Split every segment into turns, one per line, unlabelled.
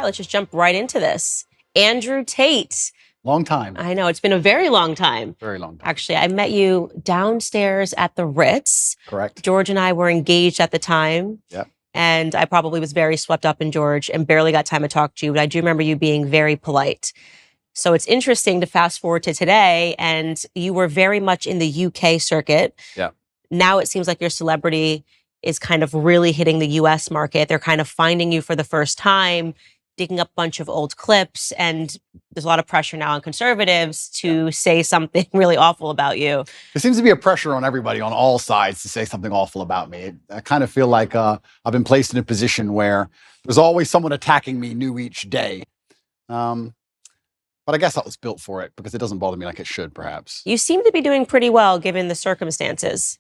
right, let's just jump right into this. Andrew Tate.
Long time.
I know, it's been a very long time.
Very long time.
Actually, I met you downstairs at the Ritz.
Correct.
George and I were engaged at the time.
Yep.
And I probably was very swept up in George and barely got time to talk to you. But I do remember you being very polite. So it's interesting to fast forward to today, and you were very much in the UK circuit.
Yeah.
Now it seems like your celebrity is kind of really hitting the US market. They're kind of finding you for the first time, digging up a bunch of old clips, and there's a lot of pressure now on conservatives to say something really awful about you.
There seems to be a pressure on everybody on all sides to say something awful about me. I kind of feel like I've been placed in a position where there's always someone attacking me new each day. But I guess I was built for it because it doesn't bother me like it should, perhaps.
You seem to be doing pretty well given the circumstances.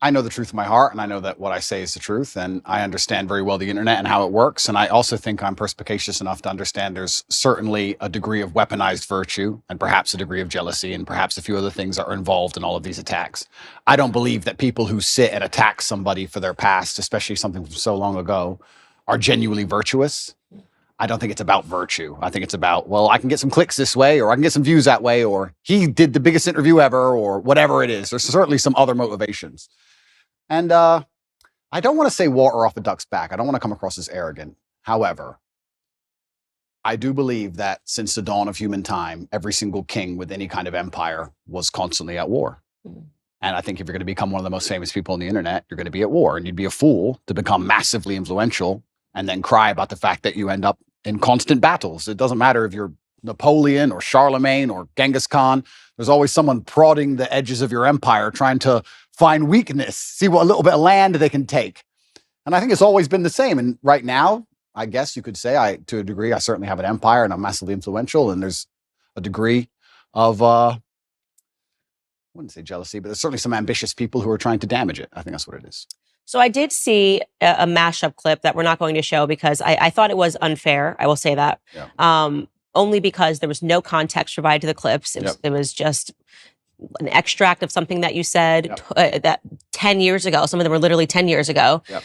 I know the truth in my heart, and I know that what I say is the truth, and I understand very well the internet and how it works. And I also think I'm perspicacious enough to understand there's certainly a degree of weaponized virtue and perhaps a degree of jealousy and perhaps a few other things that are involved in all of these attacks. I don't believe that people who sit and attack somebody for their past, especially something from so long ago, are genuinely virtuous. I don't think it's about virtue. I think it's about, well, I can get some clicks this way, or I can get some views that way, or he did the biggest interview ever, or whatever it is. There's certainly some other motivations. And I don't want to say water off a duck's back. I don't want to come across as arrogant. However, I do believe that since the dawn of human time, every single king with any kind of empire was constantly at war. And I think if you're going to become one of the most famous people on the internet, you're going to be at war. And you'd be a fool to become massively influential and then cry about the fact that you end up in constant battles. It doesn't matter if you're Napoleon or Charlemagne or Genghis Khan. There's always someone prodding the edges of your empire, trying to find weakness, see what little bit of land they can take. And I think it's always been the same. And right now, I guess you could say, to a degree, I certainly have an empire and I'm massively influential. And there's a degree of, I wouldn't say jealousy, but there's certainly some ambitious people who are trying to damage it. I think that's what it is.
So I did see a mashup clip that we're not going to show because I thought it was unfair. I will say that.
Yeah.
Only because there was no context provided to the clips. It was just an extract of something that you said that 10 years ago. Some of them were literally 10 years ago.
Yep.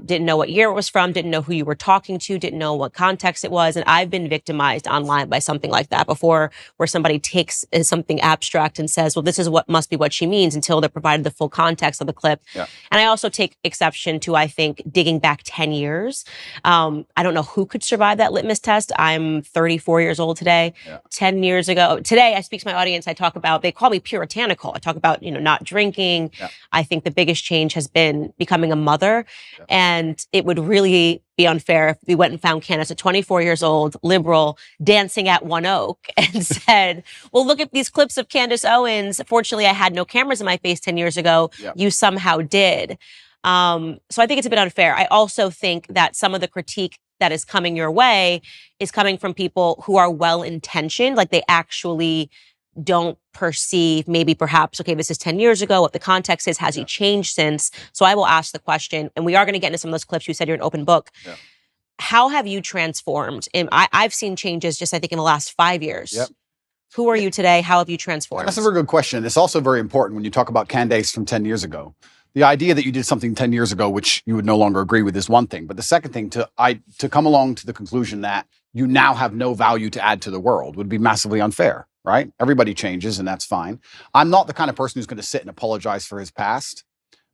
Didn't know what year it was from, didn't know who you were talking to, didn't know what context it was. And I've been victimized online by something like that before, where somebody takes something abstract and says, well, this is what must be what she means, until they're provided the full context of the clip.
Yeah.
And I also take exception to, I think, digging back 10 years. I don't know who could survive that litmus test. I'm 34 years old today.
Yeah.
10 years ago. Today, I speak to my audience. I talk about, they call me puritanical. I talk about, not drinking.
Yeah.
I think the biggest change has been becoming a mother.
Yeah.
And it would really be unfair if we went and found Candace at 24 years old, liberal, dancing at One Oak, and said, well, look at these clips of Candace Owens. Fortunately, I had no cameras in my face 10 years ago.
Yeah.
You somehow did. So I think it's a bit unfair. I also think that some of the critique that is coming your way is coming from people who are well-intentioned, like they actually don't perceive, maybe perhaps, okay, this is 10 years ago, what the context is, has he changed since? So I will ask the question, and we are going to get into some of those clips. You said you're an open book.
Yeah.
How have you transformed? And I've seen changes just, I think, in the last 5 years.
Yep.
Who are you today? How have you transformed?
That's a very good question. It's also very important when you talk about Candace from 10 years ago. The idea that you did something 10 years ago, which you would no longer agree with, is one thing. But the second thing, to come along to the conclusion that you now have no value to add to the world would be massively unfair, right? Everybody changes, and that's fine. I'm not the kind of person who's going to sit and apologize for his past.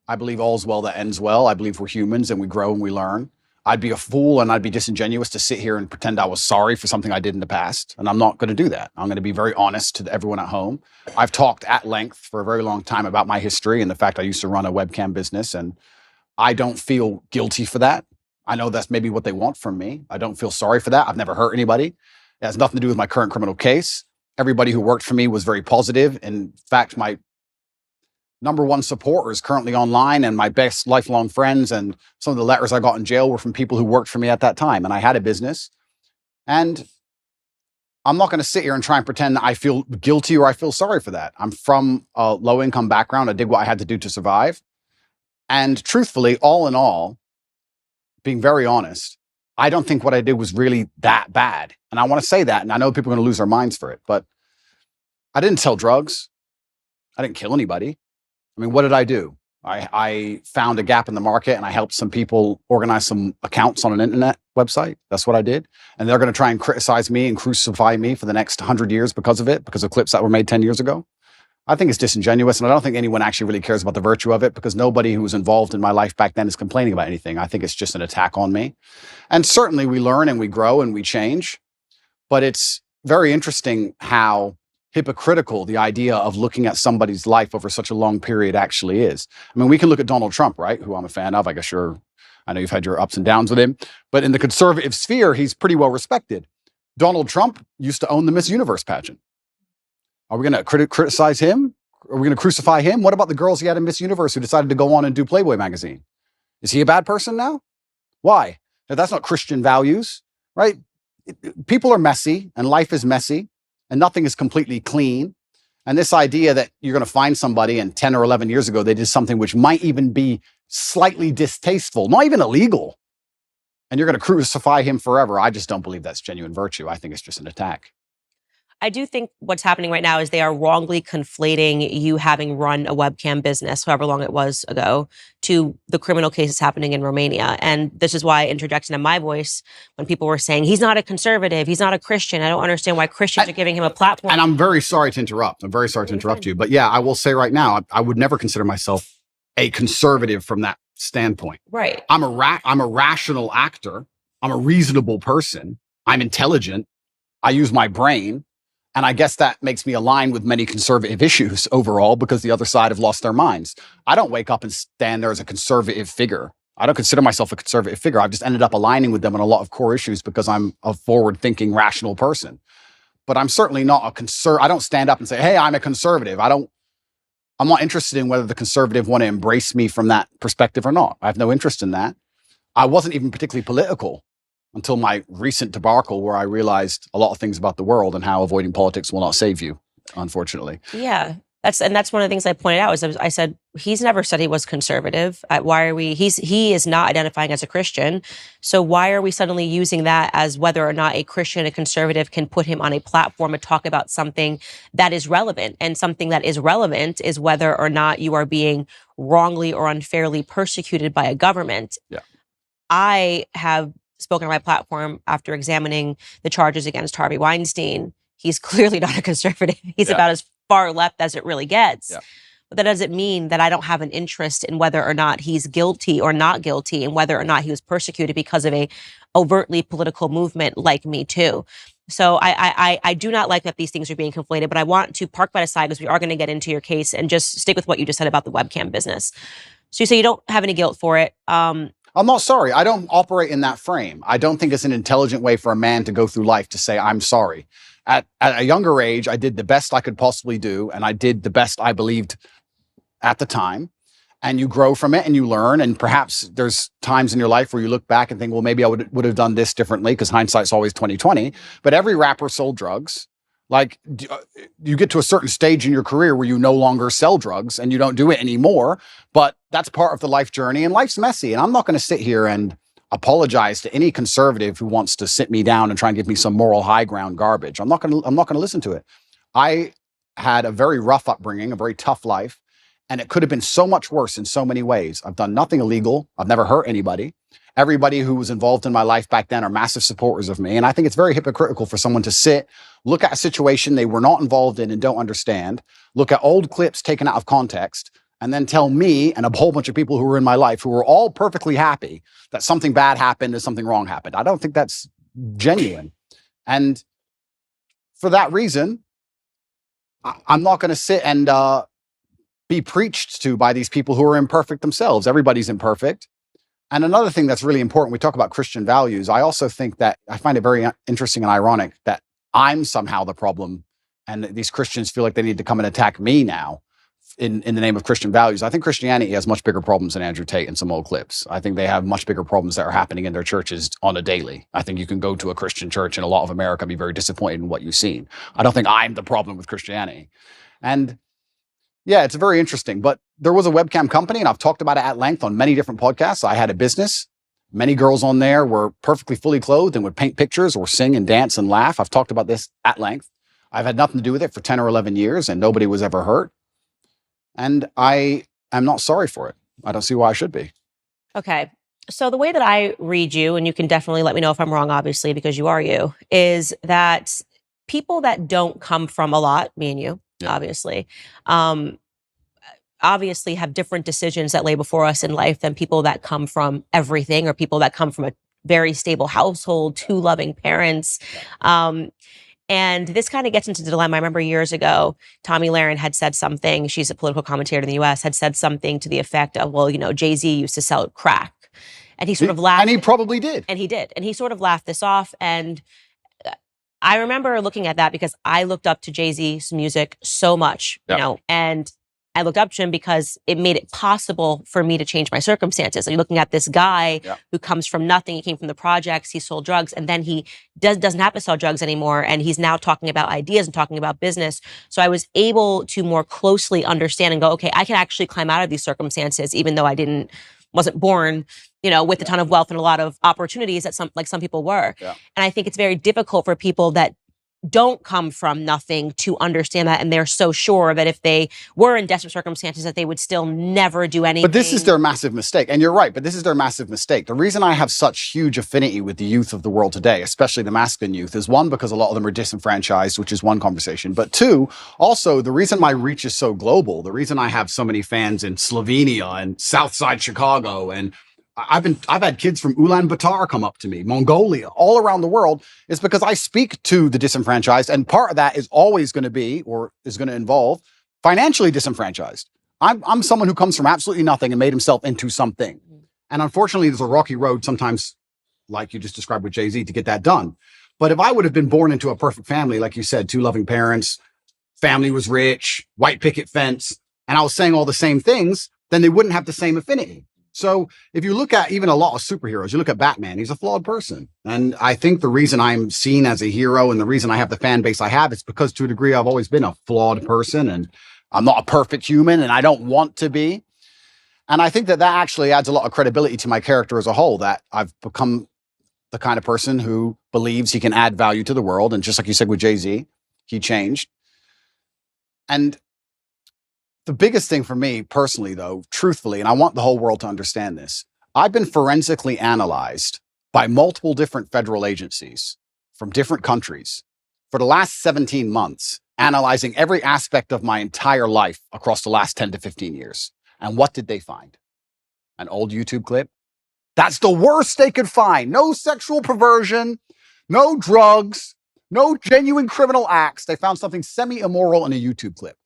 I believe all's well that ends well. I believe we're humans and we grow and we learn. I'd be a fool and I'd be disingenuous to sit here and pretend I was sorry for something I did in the past. And I'm not going to do that. I'm going to be very honest to everyone at home. I've talked at length for a very long time about my history and the fact I used to run a webcam business, and I don't feel guilty for that. I know that's maybe what they want from me. I don't feel sorry for that. I've never hurt anybody. It has nothing to do with my current criminal case. Everybody who worked for me was very positive. In fact, my number one supporter is currently online, and my best lifelong friends and some of the letters I got in jail were from people who worked for me at that time. And I had a business, and I'm not going to sit here and try and pretend that I feel guilty or I feel sorry for that. I'm from a low income background. I did what I had to do to survive. And truthfully, all in all, being very honest, I don't think what I did was really that bad. And I want to say that, and I know people are going to lose their minds for it, but I didn't sell drugs. I didn't kill anybody. I mean, what did I do? I found a gap in the market and I helped some people organize some accounts on an internet website. That's what I did. And they're going to try and criticize me and crucify me for the next 100 years because of it, because of clips that were made 10 years ago. I think it's disingenuous, and I don't think anyone actually really cares about the virtue of it, because nobody who was involved in my life back then is complaining about anything. I think it's just an attack on me. And certainly we learn and we grow and we change, but it's very interesting how hypocritical the idea of looking at somebody's life over such a long period actually is. I mean, we can look at Donald Trump, right? Who I'm a fan of. I guess I know you've had your ups and downs with him, but in the conservative sphere, he's pretty well respected. Donald Trump used to own the Miss Universe pageant. Are we going to criticize him? Are we going to crucify him? What about the girls he had in Miss Universe who decided to go on and do Playboy magazine? Is he a bad person now? Why? Now, that's not Christian values, right? People are messy and life is messy and nothing is completely clean. And this idea that you're going to find somebody and 10 or 11 years ago, they did something which might even be slightly distasteful, not even illegal, and you're going to crucify him forever. I just don't believe that's genuine virtue. I think it's just an attack.
I do think what's happening right now is they are wrongly conflating you having run a webcam business, however long it was ago, to the criminal cases happening in Romania. And this is why I interjected in my voice when people were saying, he's not a conservative, he's not a Christian. I don't understand why Christians are giving him a platform.
And I'm very sorry to interrupt. I'm very sorry to interrupt you. But yeah, I will say right now, I would never consider myself a conservative from that standpoint.
Right.
I'm a rational actor. I'm a reasonable person. I'm intelligent. I use my brain. And I guess that makes me align with many conservative issues overall, because the other side have lost their minds. I don't wake up and stand there as a conservative figure. I don't consider myself a conservative figure. I've just ended up aligning with them on a lot of core issues because I'm a forward-thinking, rational person. But I'm certainly not I don't stand up and say, hey, I'm a conservative. I'm not interested in whether the conservative want to embrace me from that perspective or not. I have no interest in that. I wasn't even particularly political until my recent debacle, where I realized a lot of things about the world and how avoiding politics will not save you, unfortunately.
Yeah, that's one of the things I pointed out. I said, he's never said he was conservative. He is not identifying as a Christian. So why are we suddenly using that as whether or not a Christian, a conservative, can put him on a platform and talk about something that is relevant? And something that is relevant is whether or not you are being wrongly or unfairly persecuted by a government.
Yeah.
I have spoken on my platform after examining the charges against Harvey Weinstein. He's clearly not a conservative. He's about as far left as it really gets. Yeah. But that doesn't mean that I don't have an interest in whether or not he's guilty or not guilty, and whether or not he was persecuted because of a overtly political movement like Me Too. So I do not like that these things are being conflated, but I want to park that aside because we are going to get into your case and just stick with what you just said about the webcam business. So you say you don't have any guilt for it.
I'm not sorry. I don't operate in that frame. I don't think it's an intelligent way for a man to go through life to say, I'm sorry. At a younger age, I did the best I could possibly do, and I did the best I believed at the time. And you grow from it and you learn. And perhaps there's times in your life where you look back and think, well, maybe I would have done this differently, because hindsight's always 20/20. But every rapper sold drugs. Like, you get to a certain stage in your career where you no longer sell drugs and you don't do it anymore. But that's part of the life journey, and life's messy. And I'm not going to sit here and apologize to any conservative who wants to sit me down and try and give me some moral high ground garbage. I'm not going to listen to it. I had a very rough upbringing, a very tough life, and it could have been so much worse in so many ways. I've done nothing illegal. I've never hurt anybody. Everybody who was involved in my life back then are massive supporters of me. And I think it's very hypocritical for someone to sit, look at a situation they were not involved in and don't understand, look at old clips taken out of context, and then tell me and a whole bunch of people who were in my life who were all perfectly happy that something bad happened and something wrong happened. I don't think that's genuine. And for that reason, I'm not going to sit and be preached to by these people who are imperfect themselves. Everybody's imperfect. And another thing that's really important, we talk about Christian values. I also think that I find it very interesting and ironic that I'm somehow the problem, and these Christians feel like they need to come and attack me now in the name of Christian values. I think Christianity has much bigger problems than Andrew Tate and some old clips. I think they have much bigger problems that are happening in their churches on a daily. I think you can go to a Christian church in a lot of America and be very disappointed in what you've seen. I don't think I'm the problem with Christianity. And yeah, it's very interesting. But there was a webcam company, and I've talked about it at length on many different podcasts. I had a business. Many girls on there were perfectly fully clothed and would paint pictures or sing and dance and laugh. I've talked about this at length. I've had nothing to do with it for 10 or 11 years, and nobody was ever hurt. And I am not sorry for it. I don't see why I should be.
Okay. So the way that I read you, and you can definitely let me know if I'm wrong, obviously, because you are you, is that people that don't come from a lot, me and you,
Yeah.
um, obviously have different decisions that lay before us in life than people that come from everything or people that come from a very stable household, two loving parents. And this kind of gets into the dilemma. I remember years ago, Tommy Lahren had said something. She's a political commentator in the US, had said something to the effect of, well, Jay-Z used to sell crack. And he sort of laughed.
And he probably did.
And he did. And he sort of laughed this off. And I remember looking at that because I looked up to Jay-Z's music so much, and I looked up to him because it made it possible for me to change my circumstances. You're looking at this guy who comes from nothing. He came from the projects. He sold drugs, and then he doesn't have to sell drugs anymore. And he's now talking about ideas and talking about business. So I was able to more closely understand and go, okay, I can actually climb out of these circumstances, even though I wasn't born, with a ton of wealth and a lot of opportunities that some people were.
Yeah.
And I think it's very difficult for people that don't come from nothing to understand that. And they're so sure that if they were in desperate circumstances that they would still never do anything.
But this is their massive mistake. And you're right, but this is their massive mistake. The reason I have such huge affinity with the youth of the world today, especially the masculine youth, is one, because a lot of them are disenfranchised, which is one conversation. But two, also the reason my reach is so global, the reason I have so many fans in Slovenia and Southside Chicago, and I've had kids from Ulaanbaatar come up to me, Mongolia, all around the world, is because I speak to the disenfranchised, and part of that is always going to be, or is going to involve, financially disenfranchised. I'm someone who comes from absolutely nothing and made himself into something. And unfortunately, there's a rocky road sometimes, like you just described with Jay-Z, to get that done. But if I would have been born into a perfect family, like you said, two loving parents, family was rich, white picket fence, and I was saying all the same things, then they wouldn't have the same affinity. So if you look at even a lot of superheroes, you look at Batman, he's a flawed person. And I think the reason I'm seen as a hero and the reason I have the fan base I have is because to a degree, I've always been a flawed person and I'm not a perfect human and I don't want to be. And I think that actually adds a lot of credibility to my character as a whole, that I've become the kind of person who believes he can add value to the world. And just like you said with Jay-Z, he changed. And the biggest thing for me personally, though, truthfully, and I want the whole world to understand this, I've been forensically analyzed by multiple different federal agencies from different countries for the last 17 months, analyzing every aspect of my entire life across the last 10 to 15 years. And what did they find? An old YouTube clip? That's the worst they could find. No sexual perversion, no drugs, no genuine criminal acts. They found something semi-immoral in a YouTube clip.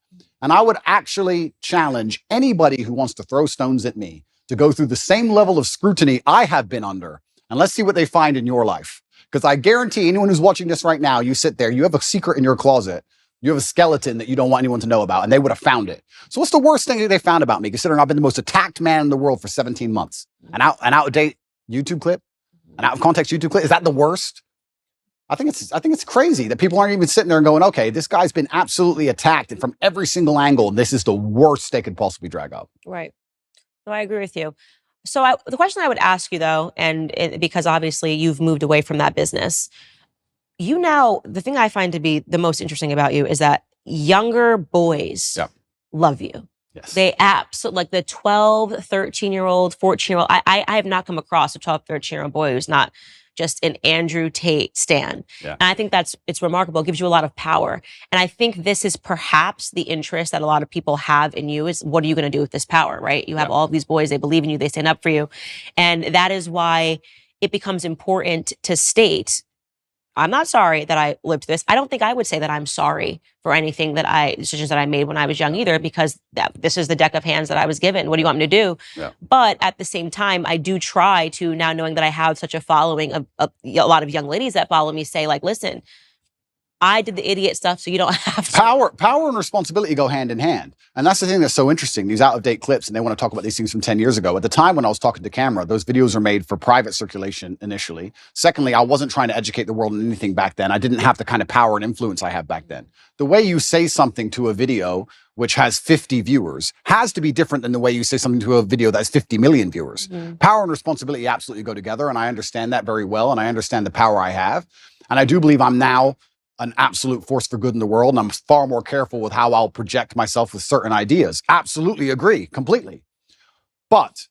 And I would actually challenge anybody who wants to throw stones at me to go through the same level of scrutiny I have been under. And let's see what they find in your life. Because I guarantee anyone who's watching this right now, you sit there, you have a secret in your closet. You have a skeleton that you don't want anyone to know about, and they would have found it. So what's the worst thing that they found about me, considering I've been the most attacked man in the world for 17 months? An out-of-date YouTube clip? An out-of-context YouTube clip? Is that the worst? I think it's crazy that people aren't even sitting there and going, okay, this guy's been absolutely attacked and from every single angle, and this is the worst they could possibly drag up.
Right. No, I agree with you. So the question I would ask you, though, because obviously you've moved away from that business, the thing I find to be the most interesting about you is that younger boys love you.
Yes.
They absolutely, like the 12, 13-year-old, 14-year-old. I have not come across a 12, 13-year-old boy who's not just an Andrew Tate stan.
Yeah.
And I think it's remarkable. It gives you a lot of power. And I think this is perhaps the interest that a lot of people have in you is, what are you going to do with this power, right? You have all of these boys, they believe in you, they stand up for you. And that is why it becomes important to state, I'm not sorry that I lived this. I don't think I would say that I'm sorry for anything decisions that I made when I was young either, because this is the deck of hands that I was given. What do you want me to do?
Yeah.
But at the same time, I do try to, now knowing that I have such a following of a lot of young ladies that follow me, say like, listen, I did the idiot stuff, so you don't have to.
Power and responsibility go hand in hand. And that's the thing that's so interesting, these out-of-date clips, and they want to talk about these things from 10 years ago. At the time when I was talking to camera, those videos were made for private circulation initially. Secondly, I wasn't trying to educate the world on anything back then. I didn't have the kind of power and influence I have back then. The way you say something to a video which has 50 viewers has to be different than the way you say something to a video that has 50 million viewers. Mm-hmm. Power and responsibility absolutely go together, and I understand that very well, and I understand the power I have. And I do believe I'm now an absolute force for good in the world, and I'm far more careful with how I'll project myself with certain ideas. Absolutely agree, completely. But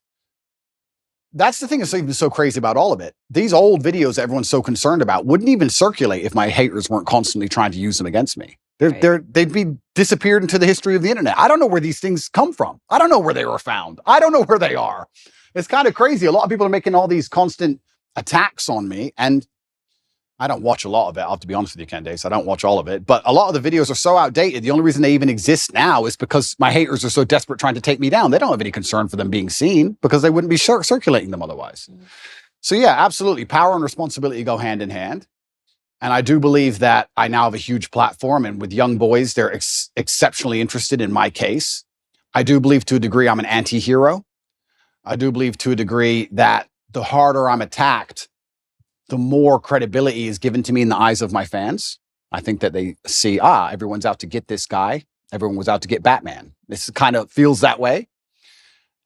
that's the thing that's even so crazy about all of it. These old videos that everyone's so concerned about wouldn't even circulate if my haters weren't constantly trying to use them against me. They'd be disappeared into the history of the internet. I don't know where these things come from. I don't know where they were found. I don't know where they are. It's kind of crazy. A lot of people are making all these constant attacks on me, and I don't watch a lot of it. I'll have to be honest with you, Candace. I don't watch all of it, but a lot of the videos are so outdated. The only reason they even exist now is because my haters are so desperate trying to take me down. They don't have any concern for them being seen because they wouldn't be circulating them otherwise. So yeah, absolutely. Power and responsibility go hand in hand. And I do believe that I now have a huge platform, and with young boys, they're exceptionally interested in my case. I do believe to a degree I'm an anti-hero. I do believe to a degree that the harder I'm attacked, the more credibility is given to me in the eyes of my fans. I think that they see, everyone's out to get this guy. Everyone was out to get Batman. This kind of feels that way.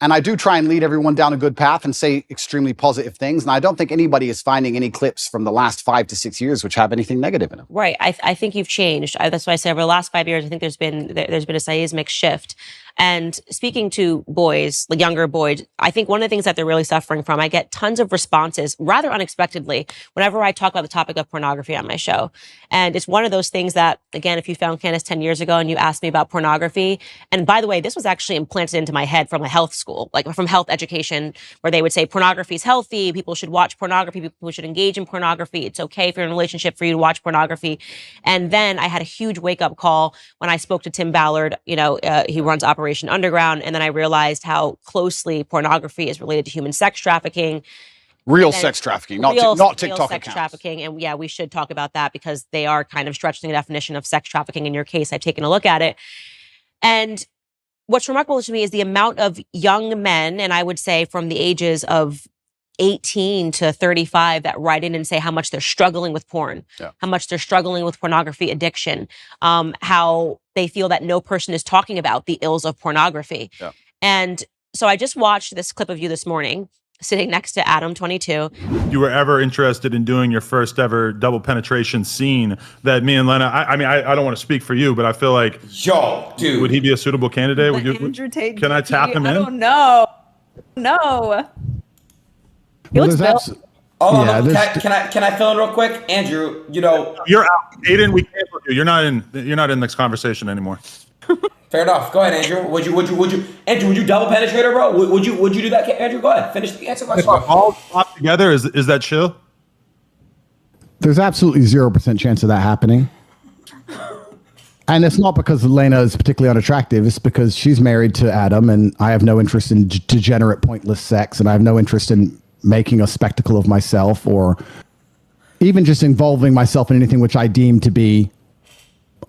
And I do try and lead everyone down a good path and say extremely positive things. And I don't think anybody is finding any clips from the last 5 to 6 years which have anything negative in them.
Right. I think you've changed. That's why I say over the last 5 years, I think there's been a seismic shift. And speaking to boys, like younger boys, I think one of the things that they're really suffering from, I get tons of responses rather unexpectedly whenever I talk about the topic of pornography on my show. And it's one of those things that, again, if you found Candace 10 years ago and you asked me about pornography, and by the way, this was actually implanted into my head from a health school, like from health education, where they would say pornography is healthy, people should watch pornography, people should engage in pornography, it's okay if you're in a relationship for you to watch pornography. And then I had a huge wake-up call when I spoke to Tim Ballard, he runs Operation Underground, and then I realized how closely pornography is related to human sex trafficking.
Real sex trafficking, not TikTok real sex accounts.
Trafficking. And yeah, we should talk about that because they are kind of stretching the definition of sex trafficking in your case. I've taken a look at it. And what's remarkable to me is the amount of young men, and I would say from the ages of 18 to 35 that write in and say how much they're struggling with porn, how much they're struggling with pornography addiction, how they feel that no person is talking about the ills of pornography. Yeah. And so I just watched this clip of you this morning, sitting next to Adam, 22.
You were ever interested in doing your first ever double penetration scene that me and Lena, I mean, I don't want to speak for you, but I feel like,
yo, dude,
would he be a suitable candidate?
Andrew Tate.
Can I tap him in?
I don't know. No. He looks built.
Can I fill in real quick, Andrew?
You're out, Aiden. We canceled you. You're not in this conversation anymore.
Fair enough. Go ahead, Andrew. Would you double penetrate her, bro? Would you do that, Andrew? Go ahead. Finish the answer.
If all pop together, is that chill?
There's absolutely 0% chance of that happening. And it's not because Elena is particularly unattractive. It's because she's married to Adam, and I have no interest in degenerate, pointless sex, and I have no interest in making a spectacle of myself or even just involving myself in anything which I deem to be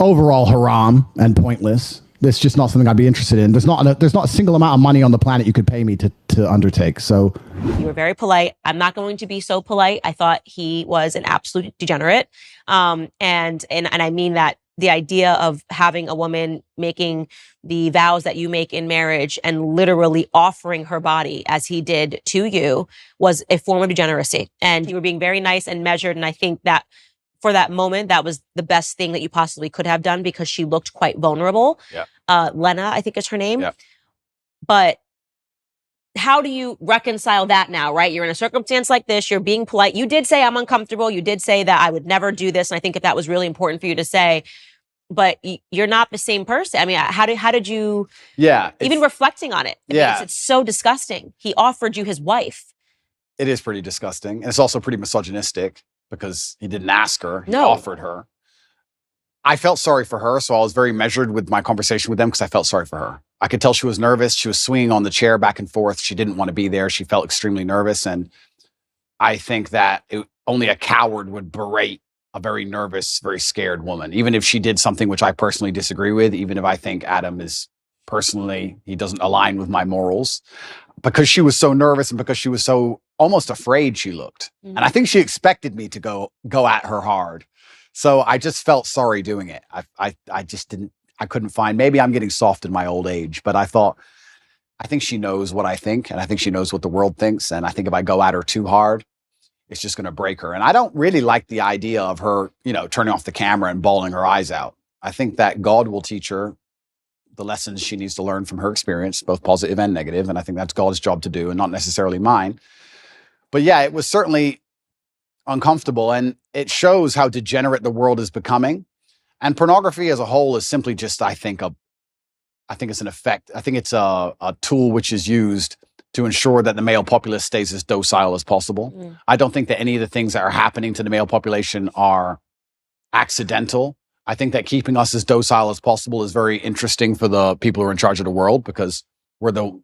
overall haram and pointless. It's just not something I'd be interested in. There's not a single amount of money on the planet you could pay me to undertake. So
you were very polite. I'm not going to be so polite. I thought he was an absolute degenerate. And I mean that the idea of having a woman making the vows that you make in marriage and literally offering her body as he did to you was a form of degeneracy. And you were being very nice and measured. And I think that for that moment, that was the best thing that you possibly could have done because she looked quite vulnerable. Yeah. Lena, I think is her name. Yeah. But how do you reconcile that now, right? You're in a circumstance like this. You're being polite. You did say I'm uncomfortable. You did say that I would never do this. And I think that was really important for you to say. But you're not the same person. I mean, how did you?
Yeah.
Even reflecting on it.
Yeah.
It's so disgusting. He offered you his wife.
It is pretty disgusting. And it's also pretty misogynistic because he didn't ask her. He
No.
offered her. I felt sorry for her, so I was very measured with my conversation with them because I felt sorry for her. I could tell she was nervous. She was swinging on the chair back and forth. She didn't want to be there. She felt extremely nervous. And I think that only a coward would berate a very nervous, very scared woman, even if she did something which I personally disagree with, even if I think Adam is personally, he doesn't align with my morals, because she was so nervous and because she was so almost afraid she looked. Mm-hmm. And I think she expected me to go at her hard. So I just felt sorry doing it. I just didn't, I couldn't find, maybe I'm getting soft in my old age, but I think she knows what I think, and I think she knows what the world thinks. And I think if I go at her too hard, it's just going to break her. And I don't really like the idea of her, turning off the camera and bawling her eyes out. I think that God will teach her the lessons she needs to learn from her experience, both positive and negative. And I think that's God's job to do and not necessarily mine. But yeah, it was certainly uncomfortable, and it shows how degenerate the world is becoming. And pornography as a whole is simply just, I think it's an effect. I think it's a tool which is used to ensure that the male populace stays as docile as possible. I don't think that any of the things that are happening to the male population are accidental. I think that keeping us as docile as possible is very interesting for the people who are in charge of the world, because we're the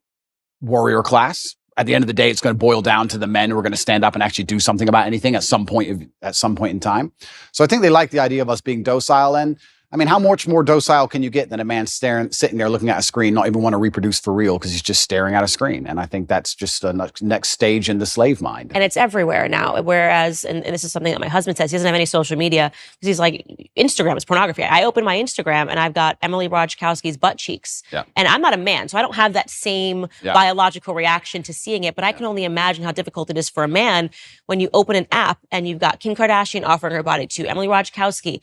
warrior class. At the end of the day, it's going to boil down to the men who are going to stand up and actually do something about anything at some point in time. So I think they like the idea of us being docile. And I mean, how much more docile can you get than a man sitting there looking at a screen, not even want to reproduce for real because he's just staring at a screen? And I think that's just a next stage in the slave mind.
And it's everywhere now. Whereas, and this is something that my husband says, he doesn't have any social media because he's like, Instagram is pornography. I open my Instagram and I've got Emily Ratajkowski's butt cheeks.
Yeah.
And I'm not a man, so I don't have that same biological reaction to seeing it. But I can only imagine how difficult it is for a man when you open an app and you've got Kim Kardashian offering her body to Emily Ratajkowski.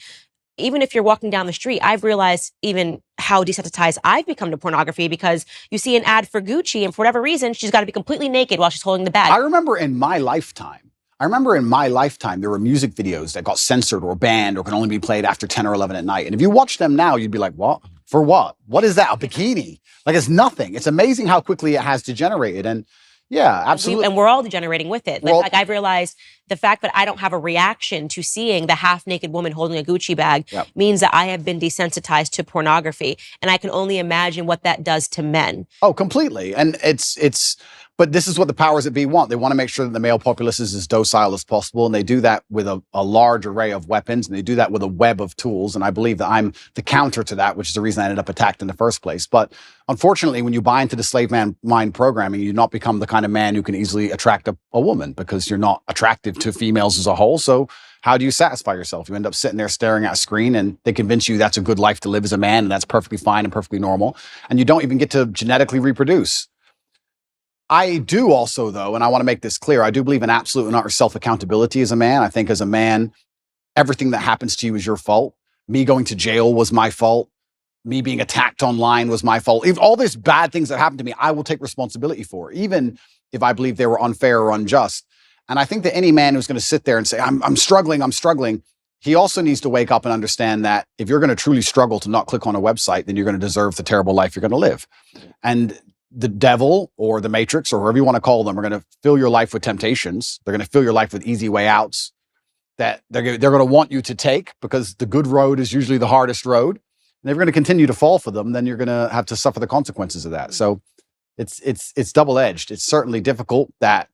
Even if you're walking down the street, I've realized even how desensitized I've become to pornography, because you see an ad for Gucci and for whatever reason, she's got to be completely naked while she's holding the bag.
I remember in my lifetime, there were music videos that got censored or banned or can only be played after 10 or 11 at night. And if you watch them now, you'd be like, what? For what? What is that? A bikini? Like, it's nothing. It's amazing how quickly it has degenerated. And yeah, absolutely.
And we're all degenerating with it. Like I've realized the fact that I don't have a reaction to seeing the half-naked woman holding a Gucci bag means that I have been desensitized to pornography. And I can only imagine what that does to men.
Oh, completely. And but this is what the powers that be want. They want to make sure that the male populace is as docile as possible. And they do that with a large array of weapons. And they do that with a web of tools. And I believe that I'm the counter to that, which is the reason I ended up attacked in the first place. But unfortunately, when you buy into the slave mind programming, you not become the kind of man who can easily attract a woman, because you're not attractive to females as a whole. So how do you satisfy yourself? You end up sitting there staring at a screen, and they convince you that's a good life to live as a man, and that's perfectly fine and perfectly normal. And you don't even get to genetically reproduce. I do also, though, and I want to make this clear, I do believe in absolute and utter self-accountability as a man. I think as a man, everything that happens to you is your fault. Me going to jail was my fault. Me being attacked online was my fault. If all these bad things that happened to me, I will take responsibility for, even if I believe they were unfair or unjust. And I think that any man who's going to sit there and say, I'm struggling, he also needs to wake up and understand that if you're going to truly struggle to not click on a website, then you're going to deserve the terrible life you're going to live. And the devil or the matrix or whoever you want to call them are going to fill your life with temptations. They're going to fill your life with easy way outs that they're going to want you to take, because the good road is usually the hardest road. And if you're going to continue to fall for them, then you're going to have to suffer the consequences of that. So it's double-edged. It's certainly difficult that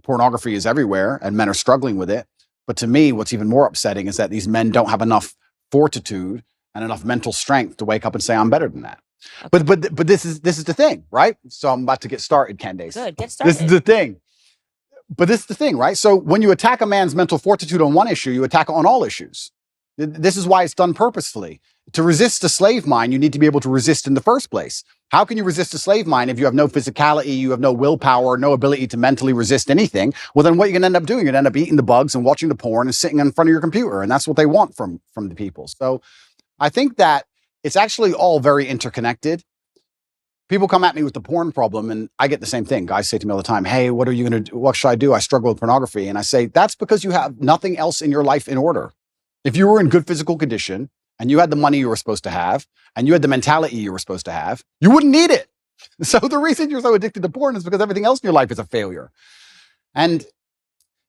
pornography is everywhere and men are struggling with it. But to me, what's even more upsetting is that these men don't have enough fortitude and enough mental strength to wake up and say, I'm better than that. Okay. But this is the thing, right? So I'm about to get started, Candace.
Good, get started.
This is the thing. But this is the thing, right? So when you attack a man's mental fortitude on one issue, you attack it on all issues. This is why it's done purposefully. To resist a slave mind, you need to be able to resist in the first place. How can you resist a slave mind if you have no physicality, you have no willpower, no ability to mentally resist anything? Well, then what you're going to end up doing, you're going to end up eating the bugs and watching the porn and sitting in front of your computer. And that's what they want from the people. So I think that it's actually all very interconnected. People come at me with the porn problem, and I get the same thing. Guys say to me all the time, hey, what are you going to do? What should I do? I struggle with pornography. And I say, that's because you have nothing else in your life in order. If you were in good physical condition and you had the money you were supposed to have and you had the mentality you were supposed to have, you wouldn't need it. So the reason you're so addicted to porn is because everything else in your life is a failure. And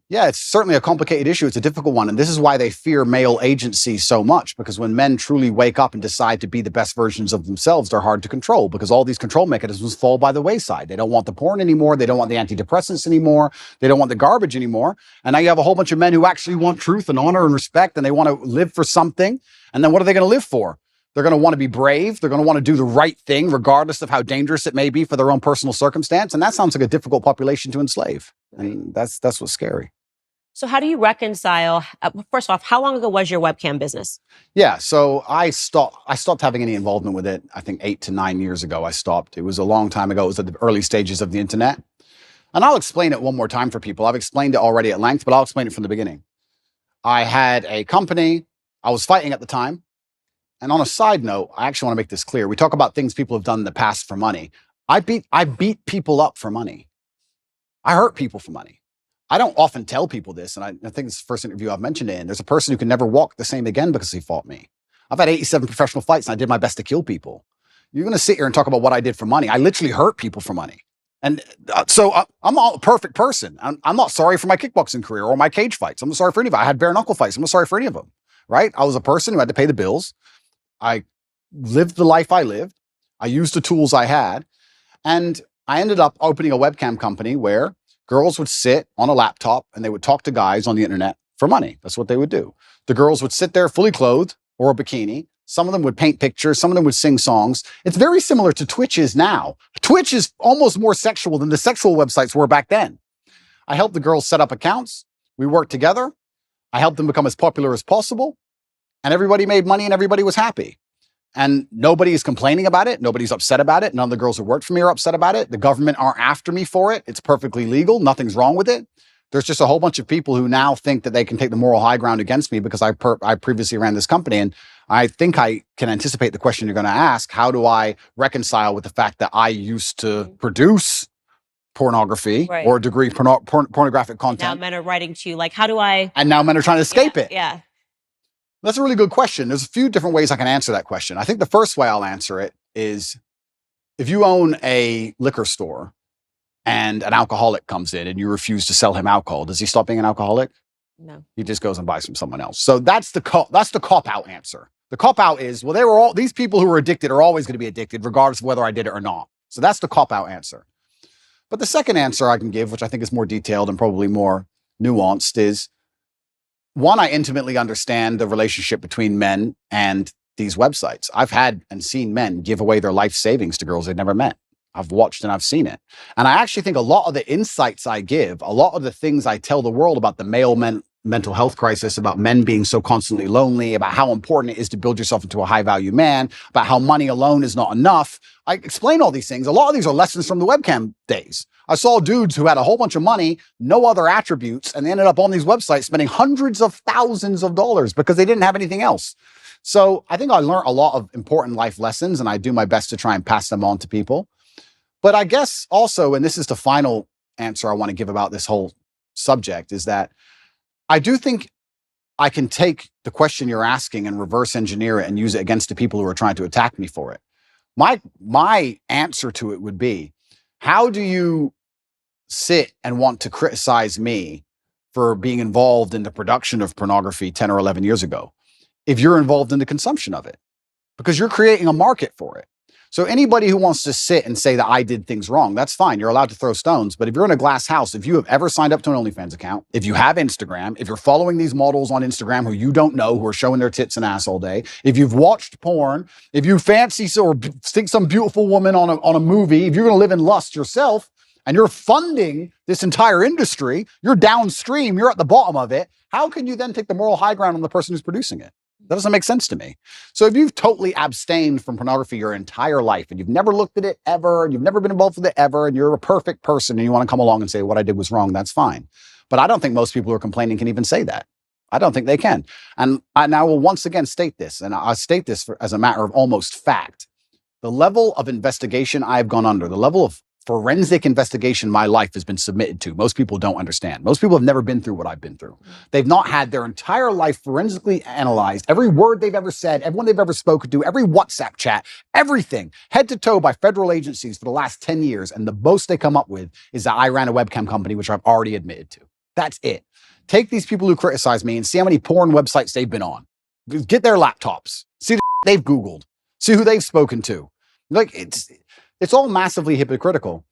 yeah, it's certainly a complicated issue. It's a difficult one. And this is why they fear male agency so much, because when men truly wake up and decide to be the best versions of themselves, they're hard to control, because all these control mechanisms fall by the wayside. They don't want the porn anymore. They don't want the antidepressants anymore. They don't want the garbage anymore. And now you have a whole bunch of men who actually want truth and honor and respect, and they want to live for something. And then what are they going to live for? They're going to want to be brave. They're going to want to do the right thing, regardless of how dangerous it may be for their own personal circumstance. And that sounds like a difficult population to enslave. And that's what's scary.
So how do you reconcile, first off, how long ago was your webcam business?
Yeah, so I stopped having any involvement with it. I think 8 to 9 years ago, I stopped. It was a long time ago. It was at the early stages of the internet. And I'll explain it one more time for people. I've explained it already at length, but I'll explain it from the beginning. I had a company. I was fighting at the time. And on a side note, I actually want to make this clear. We talk about things people have done in the past for money. I beat people up for money. I hurt people for money. I don't often tell people this, and I think it's the first interview I've mentioned it in. There's a person who can never walk the same again because he fought me. I've had 87 professional fights, and I did my best to kill people. You're going to sit here and talk about what I did for money. I literally hurt people for money. And I'm not a perfect person. I'm not sorry for my kickboxing career or my cage fights. I'm not sorry for any of it. I had bare knuckle fights. I'm not sorry for any of them, right? I was a person who had to pay the bills. I lived the life I lived. I used the tools I had. And I ended up opening a webcam company where girls would sit on a laptop and they would talk to guys on the internet for money. That's what they would do. The girls would sit there fully clothed or a bikini. Some of them would paint pictures. Some of them would sing songs. It's very similar to Twitch is now. Twitch is almost more sexual than the sexual websites were back then. I helped the girls set up accounts. We worked together. I helped them become as popular as possible. And everybody made money and everybody was happy. And nobody is complaining about it. Nobody's upset about it. None of the girls who worked for me are upset about it. The government aren't after me for it. It's perfectly legal. Nothing's wrong with it. There's just a whole bunch of people who now think that they can take the moral high ground against me because I previously ran this company. And I think I can anticipate the question you're going to ask. How do I reconcile with the fact that I used to produce pornography or a degree pornographic content?
Now men are writing to you like, how do I?
And now men are trying to escape it.
Yeah.
That's a really good question. There's a few different ways I can answer that question. I think the first way I'll answer it is if you own a liquor store and an alcoholic comes in and you refuse to sell him alcohol, does he stop being an alcoholic?
No.
He just goes and buys from someone else. So that's the cop-out answer. The cop-out is, well, these people who are addicted are always going to be addicted regardless of whether I did it or not. So that's the cop-out answer. But the second answer I can give, which I think is more detailed and probably more nuanced, is one, I intimately understand the relationship between men and these websites. I've had and seen men give away their life savings to girls they've never met. I've watched and I've seen it. And I actually think a lot of the insights I give, a lot of the things I tell the world about the male mental health crisis, about men being so constantly lonely, about how important it is to build yourself into a high value man, about how money alone is not enough. I explain all these things. A lot of these are lessons from the webcam days. I saw dudes who had a whole bunch of money, no other attributes, and they ended up on these websites spending hundreds of thousands of dollars because they didn't have anything else. So I think I learned a lot of important life lessons, and I do my best to try and pass them on to people. But I guess also, and this is the final answer I want to give about this whole subject, is that I do think I can take the question you're asking and reverse engineer it and use it against the people who are trying to attack me for it. My answer to it would be, how do you sit and want to criticize me for being involved in the production of pornography 10 or 11 years ago if you're involved in the consumption of it? Because you're creating a market for it. So anybody who wants to sit and say that I did things wrong, that's fine. You're allowed to throw stones. But if you're in a glass house, if you have ever signed up to an OnlyFans account, if you have Instagram, if you're following these models on Instagram who you don't know, who are showing their tits and ass all day, if you've watched porn, if you fancy or think some beautiful woman on a movie, if you're going to live in lust yourself and you're funding this entire industry, you're downstream, you're at the bottom of it. How can you then take the moral high ground on the person who's producing it? That doesn't make sense to me. So if you've totally abstained from pornography your entire life and you've never looked at it ever, and you've never been involved with it ever, and you're a perfect person and you want to come along and say what I did was wrong, that's fine. But I don't think most people who are complaining can even say that. I don't think they can. And I will once again state this, and I state this as a matter of almost fact. The level of investigation I've gone under, the level of forensic investigation my life has been submitted to, most people don't understand. Most people have never been through what I've been through. They've not had their entire life forensically analyzed, every word they've ever said, everyone they've ever spoken to, every WhatsApp chat, everything, head to toe by federal agencies for the last 10 years. And the most they come up with is that I ran a webcam company, which I've already admitted to. That's it. Take these people who criticize me and see how many porn websites they've been on. Get their laptops, see the they've Googled, see who they've spoken to. Like, it's all massively hypocritical.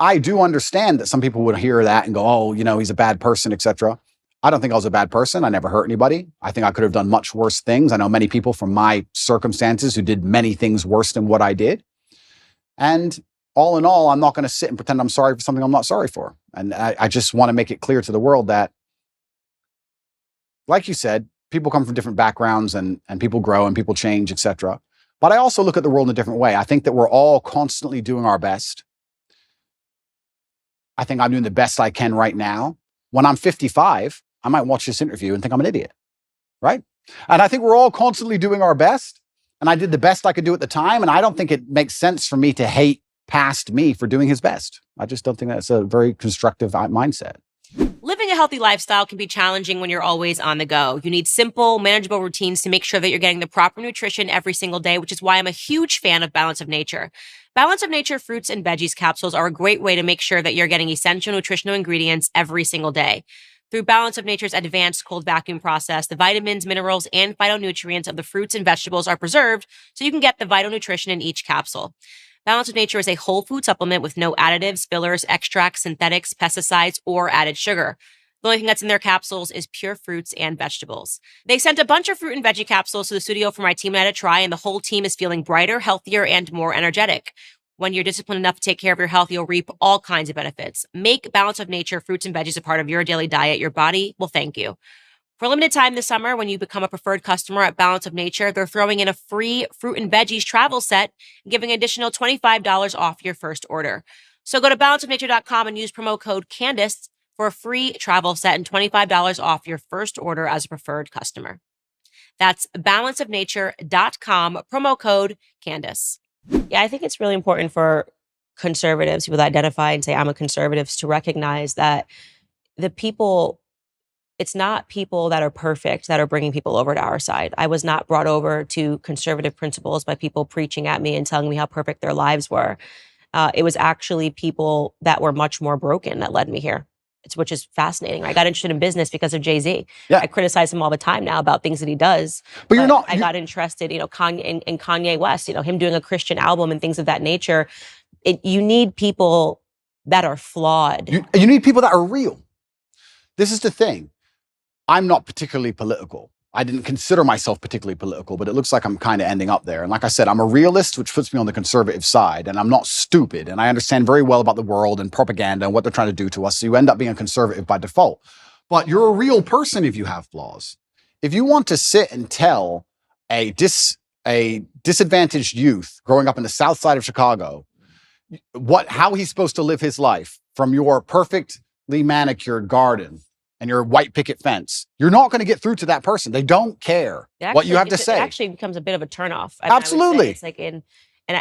I do understand that some people would hear that and go, oh, he's a bad person, etc. I don't think I was a bad person. I never hurt anybody. I think I could have done much worse things. I know many people from my circumstances who did many things worse than what I did. And all in all, I'm not going to sit and pretend I'm sorry for something I'm not sorry for. And I just want to make it clear to the world that, like you said, people come from different backgrounds and people grow and people change, etc. But I also look at the world in a different way. I think that we're all constantly doing our best. I think I'm doing the best I can right now. When I'm 55, I might watch this interview and think I'm an idiot, right? And I think we're all constantly doing our best. And I did the best I could do at the time. And I don't think it makes sense for me to hate past me for doing his best. I just don't think that's a very constructive mindset.
Living a healthy lifestyle can be challenging when you're always on the go. You need simple, manageable routines to make sure that you're getting the proper nutrition every single day, which is why I'm a huge fan of Balance of Nature. Balance of Nature fruits and veggies capsules are a great way to make sure that you're getting essential nutritional ingredients every single day. Through Balance of Nature's advanced cold vacuum process, the vitamins, minerals, and phytonutrients of the fruits and vegetables are preserved so you can get the vital nutrition in each capsule. Balance of Nature is a whole food supplement with no additives, fillers, extracts, synthetics, pesticides, or added sugar. The only thing that's in their capsules is pure fruits and vegetables. They sent a bunch of fruit and veggie capsules to the studio for my team and I to try, and the whole team is feeling brighter, healthier, and more energetic. When you're disciplined enough to take care of your health, you'll reap all kinds of benefits. Make Balance of Nature fruits and veggies a part of your daily diet. Your body will thank you. For a limited time this summer, when you become a preferred customer at Balance of Nature, they're throwing in a free fruit and veggies travel set and giving an additional $25 off your first order. So go to balanceofnature.com and use promo code Candace for a free travel set and $25 off your first order as a preferred customer. That's balanceofnature.com, promo code Candace. Yeah, I think it's really important for conservatives, people that identify and say, I'm a conservative, to recognize that it's not people that are perfect that are bringing people over to our side. I was not brought over to conservative principles by people preaching at me and telling me how perfect their lives were. It was actually people that were much more broken that led me here. Which is fascinating. I got interested in business because of Jay-Z. Yeah. I criticize him all the time now about things that he does. But I got interested, in Kanye West, him doing a Christian album and things of that nature. You need people that are flawed.
You need people that are real. This is the thing. I'm not particularly political. I didn't consider myself particularly political, but it looks like I'm kind of ending up there. And like I said, I'm a realist, which puts me on the conservative side, and I'm not stupid. And I understand very well about the world and propaganda and what they're trying to do to us. So you end up being a conservative by default. But you're a real person if you have flaws. If you want to sit and tell a disadvantaged youth growing up in the south side of Chicago how he's supposed to live his life from your perfectly manicured garden and your white picket fence, you're not going to get through to that person. They don't care what you have to say.
It actually becomes a bit of a turnoff.
Absolutely.
It's like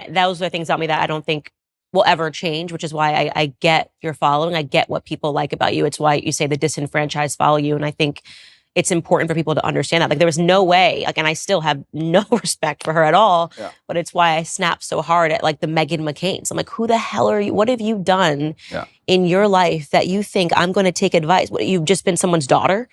those are things about me that I don't think will ever change, which is why I get your following. I get what people like about you. It's why you say the disenfranchised follow you. And I think it's important for people to understand that. Like, there was no way, and I still have no respect for her at all, but it's why I snapped so hard at the Meghan McCains. I'm like, who the hell are you? What have you done in your life that you think I'm going to take advice? What, you've just been someone's daughter,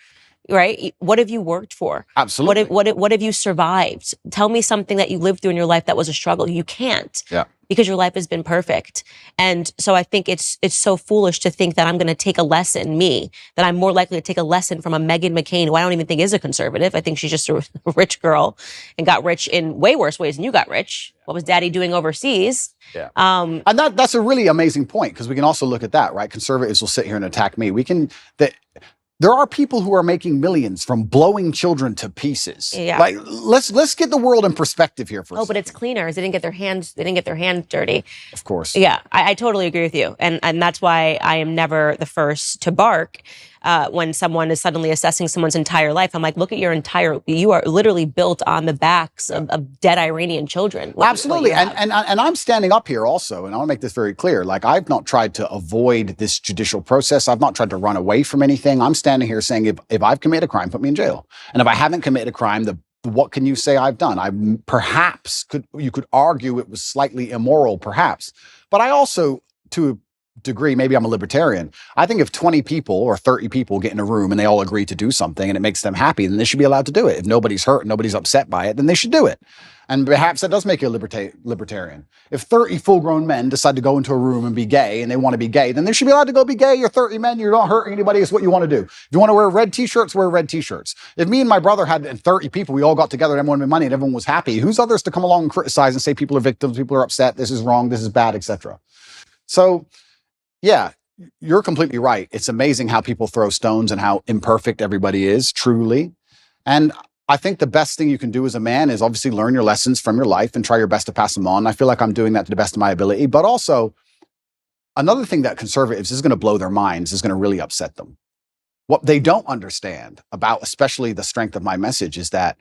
right? What have you worked for?
Absolutely.
What have you survived? Tell me something that you lived through in your life that was a struggle. You can't.
Yeah.
Because your life has been perfect. And so I think it's so foolish to think that I'm going to take a lesson, that I'm more likely to take a lesson from a Meghan McCain, who I don't even think is a conservative. I think she's just a rich girl and got rich in way worse ways than you got rich. What was daddy doing overseas?
Yeah. And that's a really amazing point, because we can also look at that, right? Conservatives will sit here and attack me. There are people who are making millions from blowing children to pieces.
Yeah.
Let's get the world in perspective here for a second.
But it's cleaners. They didn't get their hands dirty.
Of course.
Yeah, I totally agree with you. And that's why I am never the first to bark when someone is suddenly assessing someone's entire life. I'm like, look at you are literally built on the backs of dead Iranian children.
Absolutely. And I'm standing up here also, and I want to make this very clear. I've not tried to avoid this judicial process. I've not tried to run away from anything. I'm standing here saying, if I've committed a crime, put me in jail. And if I haven't committed a crime, what can you say I've done? You could argue it was slightly immoral, perhaps. But I also, to a degree, maybe I'm a libertarian. I think if 20 people or 30 people get in a room and they all agree to do something and it makes them happy, then they should be allowed to do it. If nobody's hurt, nobody's upset by it, then they should do it. And perhaps that does make you a libertarian. If 30 full-grown men decide to go into a room and be gay and they want to be gay, then they should be allowed to go be gay. You're 30 men, you're not hurting anybody, it's what you want to do. If you want to wear red t-shirts, wear red t-shirts. If me and my brother had 30 people, we all got together and everyone made money and everyone was happy, who's others to come along and criticize and say people are victims, people are upset, this is wrong, this is bad, etc. So, yeah, you're completely right. It's amazing how people throw stones and how imperfect everybody is, truly. And I think the best thing you can do as a man is obviously learn your lessons from your life and try your best to pass them on. I feel like I'm doing that to the best of my ability. But also, another thing that conservatives is going to blow their minds, is going to really upset them. What they don't understand about, especially the strength of my message, is that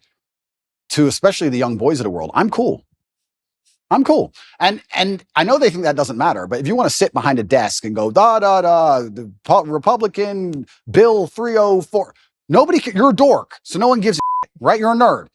to especially the young boys of the world, I'm cool. I'm cool. And I know they think that doesn't matter, but if you want to sit behind a desk and go, the Republican Bill 304, you're a dork. So no one gives a shit, right? You're a nerd.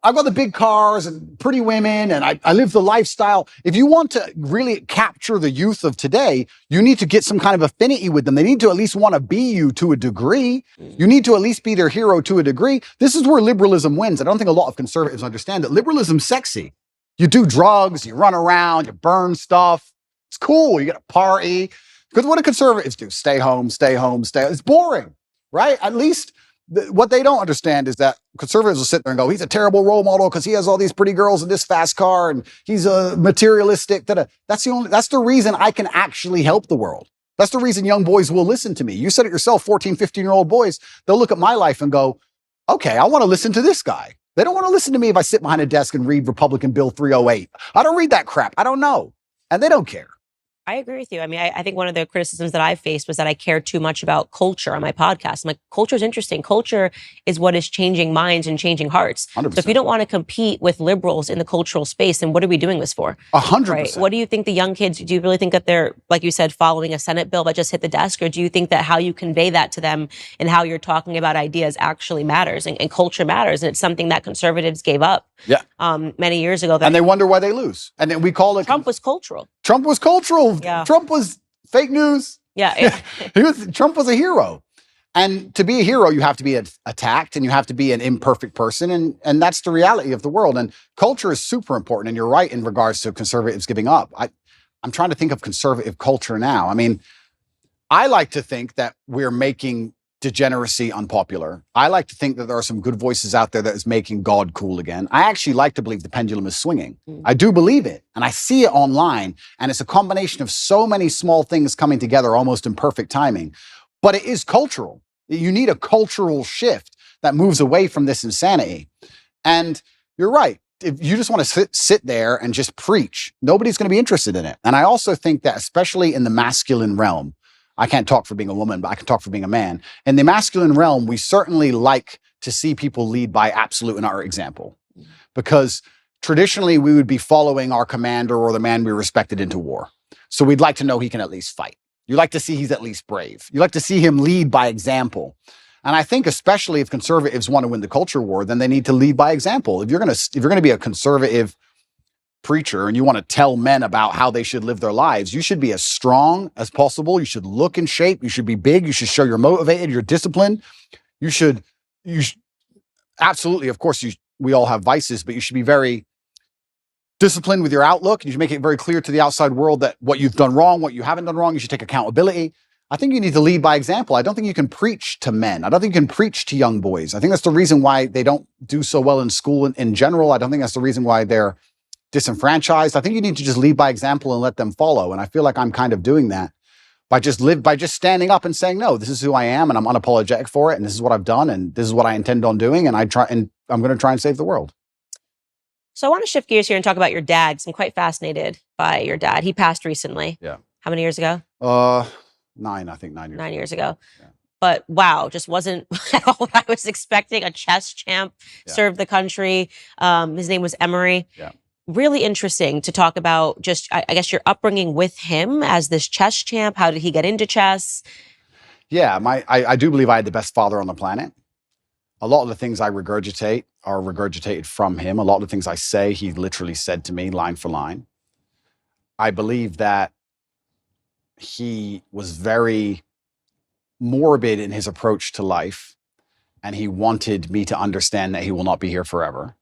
I've got the big cars and pretty women and I live the lifestyle. If you want to really capture the youth of today, you need to get some kind of affinity with them. They need to at least want to be you to a degree. You need to at least be their hero to a degree. This is where liberalism wins. I don't think a lot of conservatives understand that liberalism's sexy. You do drugs, you run around, you burn stuff. It's cool. You get a party. Because what do conservatives do? Stay home, stay home, stay home. It's boring, right? At least what they don't understand is that conservatives will sit there and go, he's a terrible role model because he has all these pretty girls in this fast car and he's a materialistic. That's the reason I can actually help the world. That's the reason young boys will listen to me. You said it yourself, 14, 15-year-old boys, they'll look at my life and go, okay, I want to listen to this guy. They don't want to listen to me if I sit behind a desk and read Republican Bill 308. I don't read that crap. I don't know. And they don't care.
I agree with you. I mean, I think one of the criticisms that I faced was that I care too much about culture on my podcast. I'm like, culture is interesting. Culture is what is changing minds and changing hearts.
100%.
So if you don't want to compete with liberals in the cultural space, then what are we doing this for?
100%.
Right? What do you think the young kids, do you really think that they're, like you said, following a Senate bill that just hit the desk? Or do you think that how you convey that to them and how you're talking about ideas actually matters and culture matters? And it's something that conservatives gave up many years ago.
And they wonder why they lose. And then we call it...
Trump was cultural.
Trump was cultural.
Yeah.
Trump was fake news.
Yeah.
Trump was a hero. And to be a hero, you have to be attacked and you have to be an imperfect person. And that's the reality of the world. And culture is super important. And you're right in regards to conservatives giving up. I'm trying to think of conservative culture now. I mean, I like to think that we're making degeneracy unpopular. I like to think that there are some good voices out there that is making God cool again. I actually like to believe the pendulum is swinging. I do believe it. And I see it online. And it's a combination of so many small things coming together almost in perfect timing. But it is cultural. You need a cultural shift that moves away from this insanity. And you're right. If you just want to sit there and just preach, nobody's going to be interested in it. And I also think that especially in the masculine realm, I can't talk for being a woman, but I can talk for being a man. In the masculine realm, we certainly like to see people lead by absolute and utter example. Because traditionally, we would be following our commander or the man we respected into war. So we'd like to know he can at least fight. You like to see he's at least brave. You like to see him lead by example. And I think especially if conservatives want to win the culture war, then they need to lead by example. If you're going to be a conservative preacher and you want to tell men about how they should live their lives, you should be as strong as possible. You should look in shape. You should be big. You should show you're motivated, you're disciplined. You should absolutely, of course, we all have vices, but you should be very disciplined with your outlook. You should make it very clear to the outside world that what you've done wrong, what you haven't done wrong, you should take accountability. I think you need to lead by example. I don't think you can preach to men. I don't think you can preach to young boys. I think that's the reason why they don't do so well in school in general. I don't think that's the reason why they're disenfranchised. I think you need to just lead by example and let them follow. And I feel like I'm kind of doing that by just standing up and saying, no, this is who I am and I'm unapologetic for it. And this is what I've done. And this is what I intend on doing. And I'm going to try and save the world.
So I want to shift gears here and talk about your dad, because I'm quite fascinated by your dad. He passed recently.
Yeah.
How many years ago?
9 years.
9 years ago.
Yeah.
But wow, just wasn't at all what I was expecting. A chess champ, served the country. His name was Emery.
Yeah.
Really interesting to talk about just, I guess, your upbringing with him as this chess champ. How did he get into chess?
Yeah, I do believe I had the best father on the planet. A lot of the things I regurgitate are regurgitated from him. A lot of the things I say, he literally said to me line for line. I believe that he was very morbid in his approach to life, and he wanted me to understand that he will not be here forever.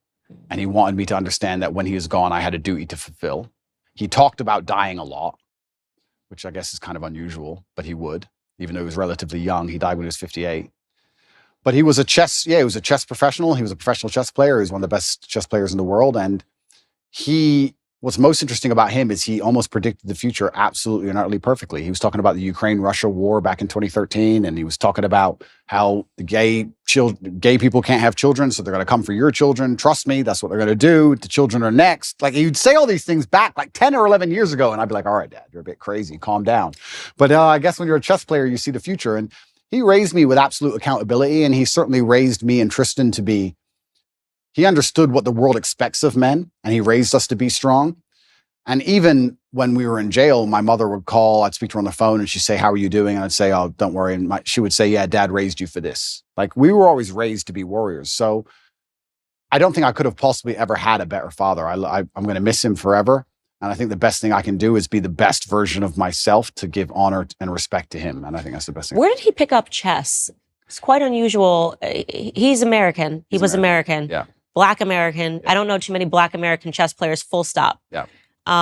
And he wanted me to understand that when he is gone, I had a duty to fulfill. He talked about dying a lot, which I guess is kind of unusual, but he would, even though he was relatively young. He died when he was 58. But he was a chess professional. He was a professional chess player. He was one of the best chess players in the world. And what's most interesting about him is he almost predicted the future absolutely and utterly perfectly. He was talking about the Ukraine-Russia war back in 2013, and he was talking about how the gay people can't have children, so they're going to come for your children. Trust me, that's what they're going to do. The children are next. Like, he'd say all these things back like 10 or 11 years ago, and I'd be like, all right, Dad, you're a bit crazy. Calm down. But I guess when you're a chess player, you see the future. And he raised me with absolute accountability, and he certainly raised me and Tristan to be He understood what the world expects of men, and he raised us to be strong. And even when we were in jail, my mother would call, I'd speak to her on the phone, and she'd say, how are you doing? And I'd say, oh, don't worry. And she would say, yeah, Dad raised you for this. Like, we were always raised to be warriors. So I don't think I could have possibly ever had a better father. I'm going to miss him forever. And I think the best thing I can do is be the best version of myself to give honor and respect to him. And I think that's the best thing.
Where did he pick up chess? It's quite unusual. He's American. He was American.
Yeah.
Black American.
Yeah.
I don't know too many Black American chess players, full stop.
Yeah.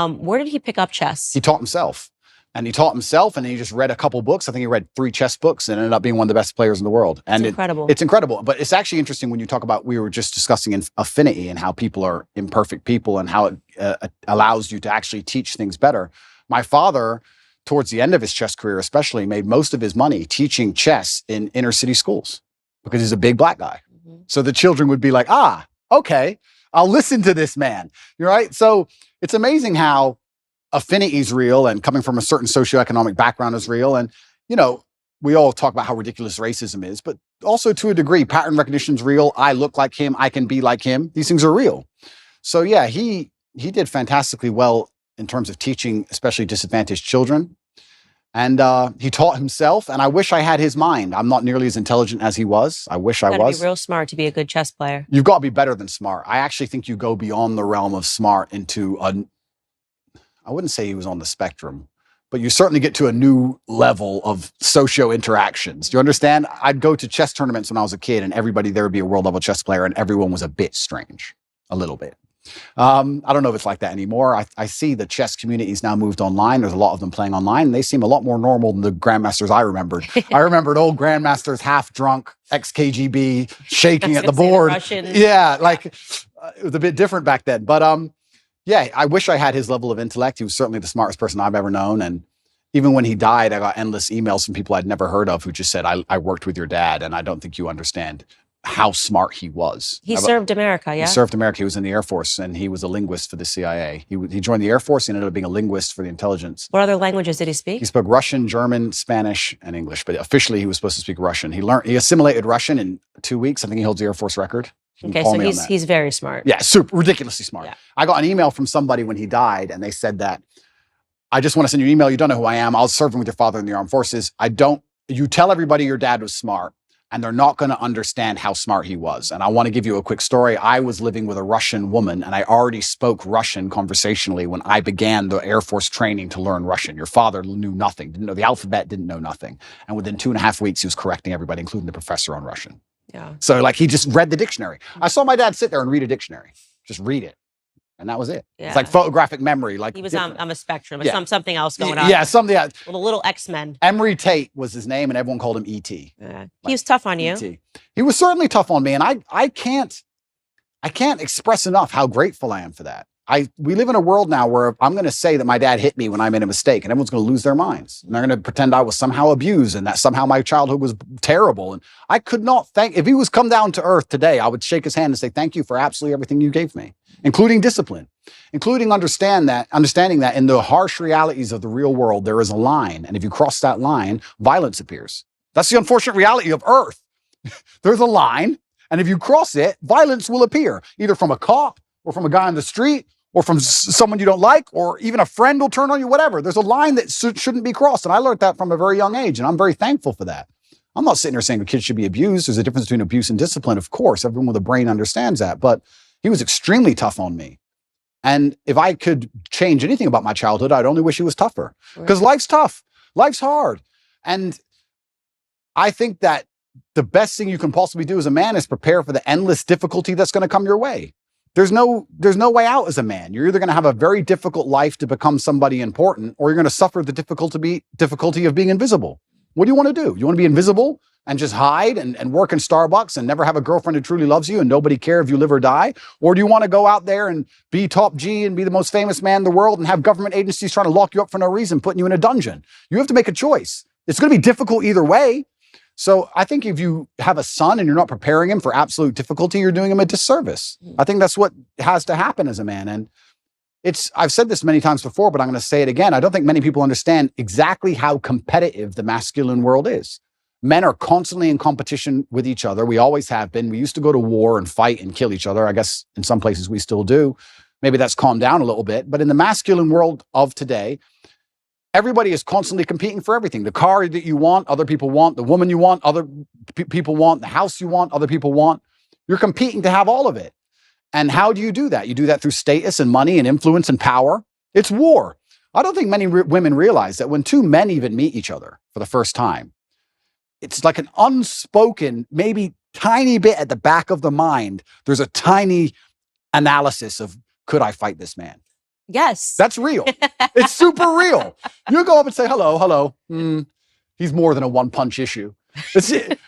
Where did he pick up chess?
He taught himself. And he taught himself, and he just read a couple books. I think he read 3 chess books and ended up being one of the best players in the world. And
it's incredible.
It's incredible. But it's actually interesting when you talk about, we were just discussing affinity and how people are imperfect people and how it allows you to actually teach things better. My father, towards the end of his chess career especially, made most of his money teaching chess in inner city schools because he's a big Black guy. Mm-hmm. So the children would be like, okay, I'll listen to this man. You're right. So it's amazing how affinity is real, and coming from a certain socioeconomic background is real. And, you know, we all talk about how ridiculous racism is, but also to a degree, pattern recognition is real. I look like him. I can be like him. These things are real. So yeah, he did fantastically well in terms of teaching, especially disadvantaged children. And he taught himself, and I wish I had his mind. I'm not nearly as intelligent as he was. I wish I was.
You gotta be real smart to be a good chess player.
You've got to be better than smart. I actually think you go beyond the realm of smart into I wouldn't say he was on the spectrum, but you certainly get to a new level of socio interactions. Do you understand? I'd go to chess tournaments when I was a kid, and everybody there would be a world level chess player, and everyone was a bit strange, a little bit. I don't know if it's like that anymore. I see the chess communities now moved online. There's a lot of them playing online, and they seem a lot more normal than the grandmasters I remembered. I remembered old grandmasters, half drunk, ex-KGB, shaking at the board. Yeah, like it was a bit different back then. But yeah, I wish I had his level of intellect. He was certainly the smartest person I've ever known. And even when he died, I got endless emails from people I'd never heard of who just said, I worked with your dad, and I don't think you understand how smart he was.
He served America, yeah?
He served America. He was in the Air Force, and he was a linguist for the CIA. He joined the Air Force and ended up being a linguist for the intelligence.
What other languages did he speak?
He spoke Russian, German, Spanish, and English. But officially, he was supposed to speak Russian. He assimilated Russian in 2 weeks. I think he holds the Air Force record.
Okay, so he's very smart.
Yeah, super ridiculously smart.
Yeah.
I got an email from somebody when he died, and they said that, I just want to send you an email. You don't know who I am. I was serving with your father in the armed forces. You tell everybody your dad was smart, and they're not going to understand how smart he was. And I want to give you a quick story. I was living with a Russian woman, and I already spoke Russian conversationally when I began the Air Force training to learn Russian. Your father knew nothing, didn't know the alphabet, didn't know nothing. And within 2.5 weeks, he was correcting everybody, including the professor on Russian.
Yeah.
So like he just read the dictionary. I saw my dad sit there and read a dictionary, just read it. And that was it.
Yeah.
It's like photographic memory. Like
he was on a spectrum.
Yeah.
Something else going on.
Yeah, something else.
With a little X-Men.
Andrew Tate was his name, and everyone called him E.T.
Yeah. He was tough on you.
E.T. He was certainly tough on me, and I can't express enough how grateful I am for that. We live in a world now where I'm going to say that my dad hit me when I made a mistake, and everyone's going to lose their minds. And they're going to pretend I was somehow abused and that somehow my childhood was terrible. And I could not if he was come down to earth today, I would shake his hand and say, thank you for absolutely everything you gave me, including discipline, including understanding that in the harsh realities of the real world, there is a line. And if you cross that line, violence appears. That's the unfortunate reality of earth. There's a line. And if you cross it, violence will appear, either from a cop or from a guy on the street, or from someone you don't like, or even a friend will turn on you, whatever. There's a line that shouldn't be crossed. And I learned that from a very young age, and I'm very thankful for that. I'm not sitting there saying the kids should be abused. There's a difference between abuse and discipline, of course. Everyone with a brain understands that. But he was extremely tough on me. And if I could change anything about my childhood, I'd only wish he was tougher. Because life's tough. Life's hard. And I think that the best thing you can possibly do as a man is prepare for the endless difficulty that's going to come your way. There's no way out as a man. You're either going to have a very difficult life to become somebody important, or you're going to suffer the difficulty of being invisible. What do you want to do? You want to be invisible and just hide and work in Starbucks and never have a girlfriend who truly loves you and nobody care if you live or die? Or do you want to go out there and be top G and be the most famous man in the world and have government agencies trying to lock you up for no reason, putting you in a dungeon? You have to make a choice. It's going to be difficult either way. So I think if you have a son and you're not preparing him for absolute difficulty, you're doing him a disservice. I think that's what has to happen as a man. And I've said this many times before, but I'm going to say it again. I don't think many people understand exactly how competitive the masculine world is. Men are constantly in competition with each other. We always have been. We used to go to war and fight and kill each other. I guess in some places we still do. Maybe that's calmed down a little bit. But in the masculine world of today, everybody is constantly competing for everything. The car that you want, other people want. The woman you want, other people want. The house you want, other people want. You're competing to have all of it. And how do you do that? You do that through status and money and influence and power. It's war. I don't think many women realize that when two men even meet each other for the first time, it's like an unspoken, maybe tiny bit at the back of the mind. There's a tiny analysis of, could I fight this man?
Yes.
That's real. It's super real. You go up and say, hello. He's more than a one-punch issue. It's it.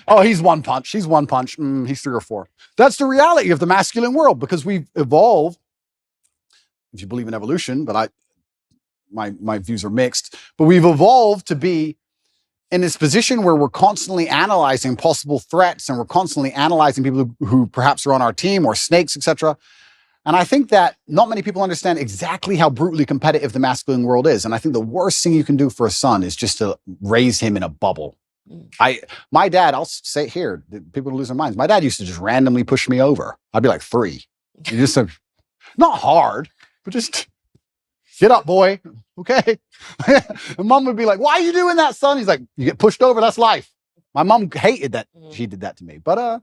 Oh, he's one punch. He's one punch. He's 3 or 4. That's the reality of the masculine world, because we've evolved, if you believe in evolution, but my views are mixed, but we've evolved to be in this position where we're constantly analyzing possible threats, and we're constantly analyzing people who perhaps are on our team or snakes, etc. And I think that not many people understand exactly how brutally competitive the masculine world is. And I think the worst thing you can do for a son is just to raise him in a bubble. My dad, I'll say it here, people lose their minds. My dad used to just randomly push me over. I'd be like 3. You just not hard, but just get up, boy. Okay. And mom would be like, why are you doing that, son? He's like, you get pushed over. That's life. My mom hated that she did that to me. But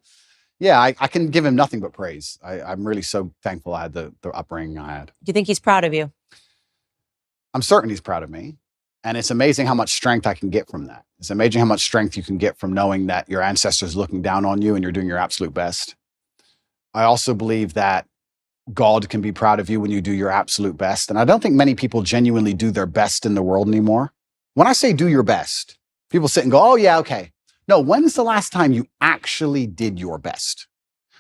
yeah, I can give him nothing but praise. I'm really so thankful I had the upbringing I had.
Do you think he's proud of you?
I'm certain he's proud of me. And it's amazing how much strength I can get from that. It's amazing how much strength you can get from knowing that your ancestors are looking down on you and you're doing your absolute best. I also believe that God can be proud of you when you do your absolute best. And I don't think many people genuinely do their best in the world anymore. When I say do your best, people sit and go, oh yeah, okay. No, when's the last time you actually did your best?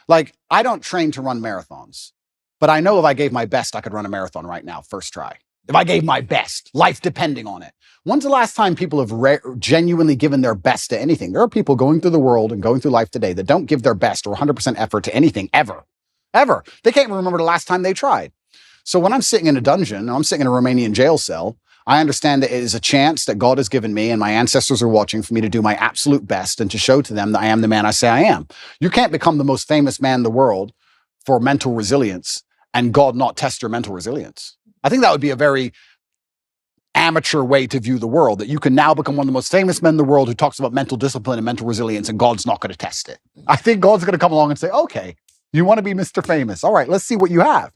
Like, I don't train to run marathons, but I know if I gave my best, I could run a marathon right now, first try. If I gave my best, life depending on it. When's the last time people have genuinely given their best to anything? There are people going through the world and going through life today that don't give their best or 100% effort to anything ever. Ever. They can't remember the last time they tried. So when I'm sitting in a dungeon, I'm sitting in a Romanian jail cell, I understand that it is a chance that God has given me and my ancestors are watching for me to do my absolute best and to show to them that I am the man I say I am. You can't become the most famous man in the world for mental resilience and God not test your mental resilience. I think that would be a very amateur way to view the world, that you can now become one of the most famous men in the world who talks about mental discipline and mental resilience, and God's not going to test it. I think God's going to come along and say, okay, you want to be Mr. Famous. All right, let's see what you have.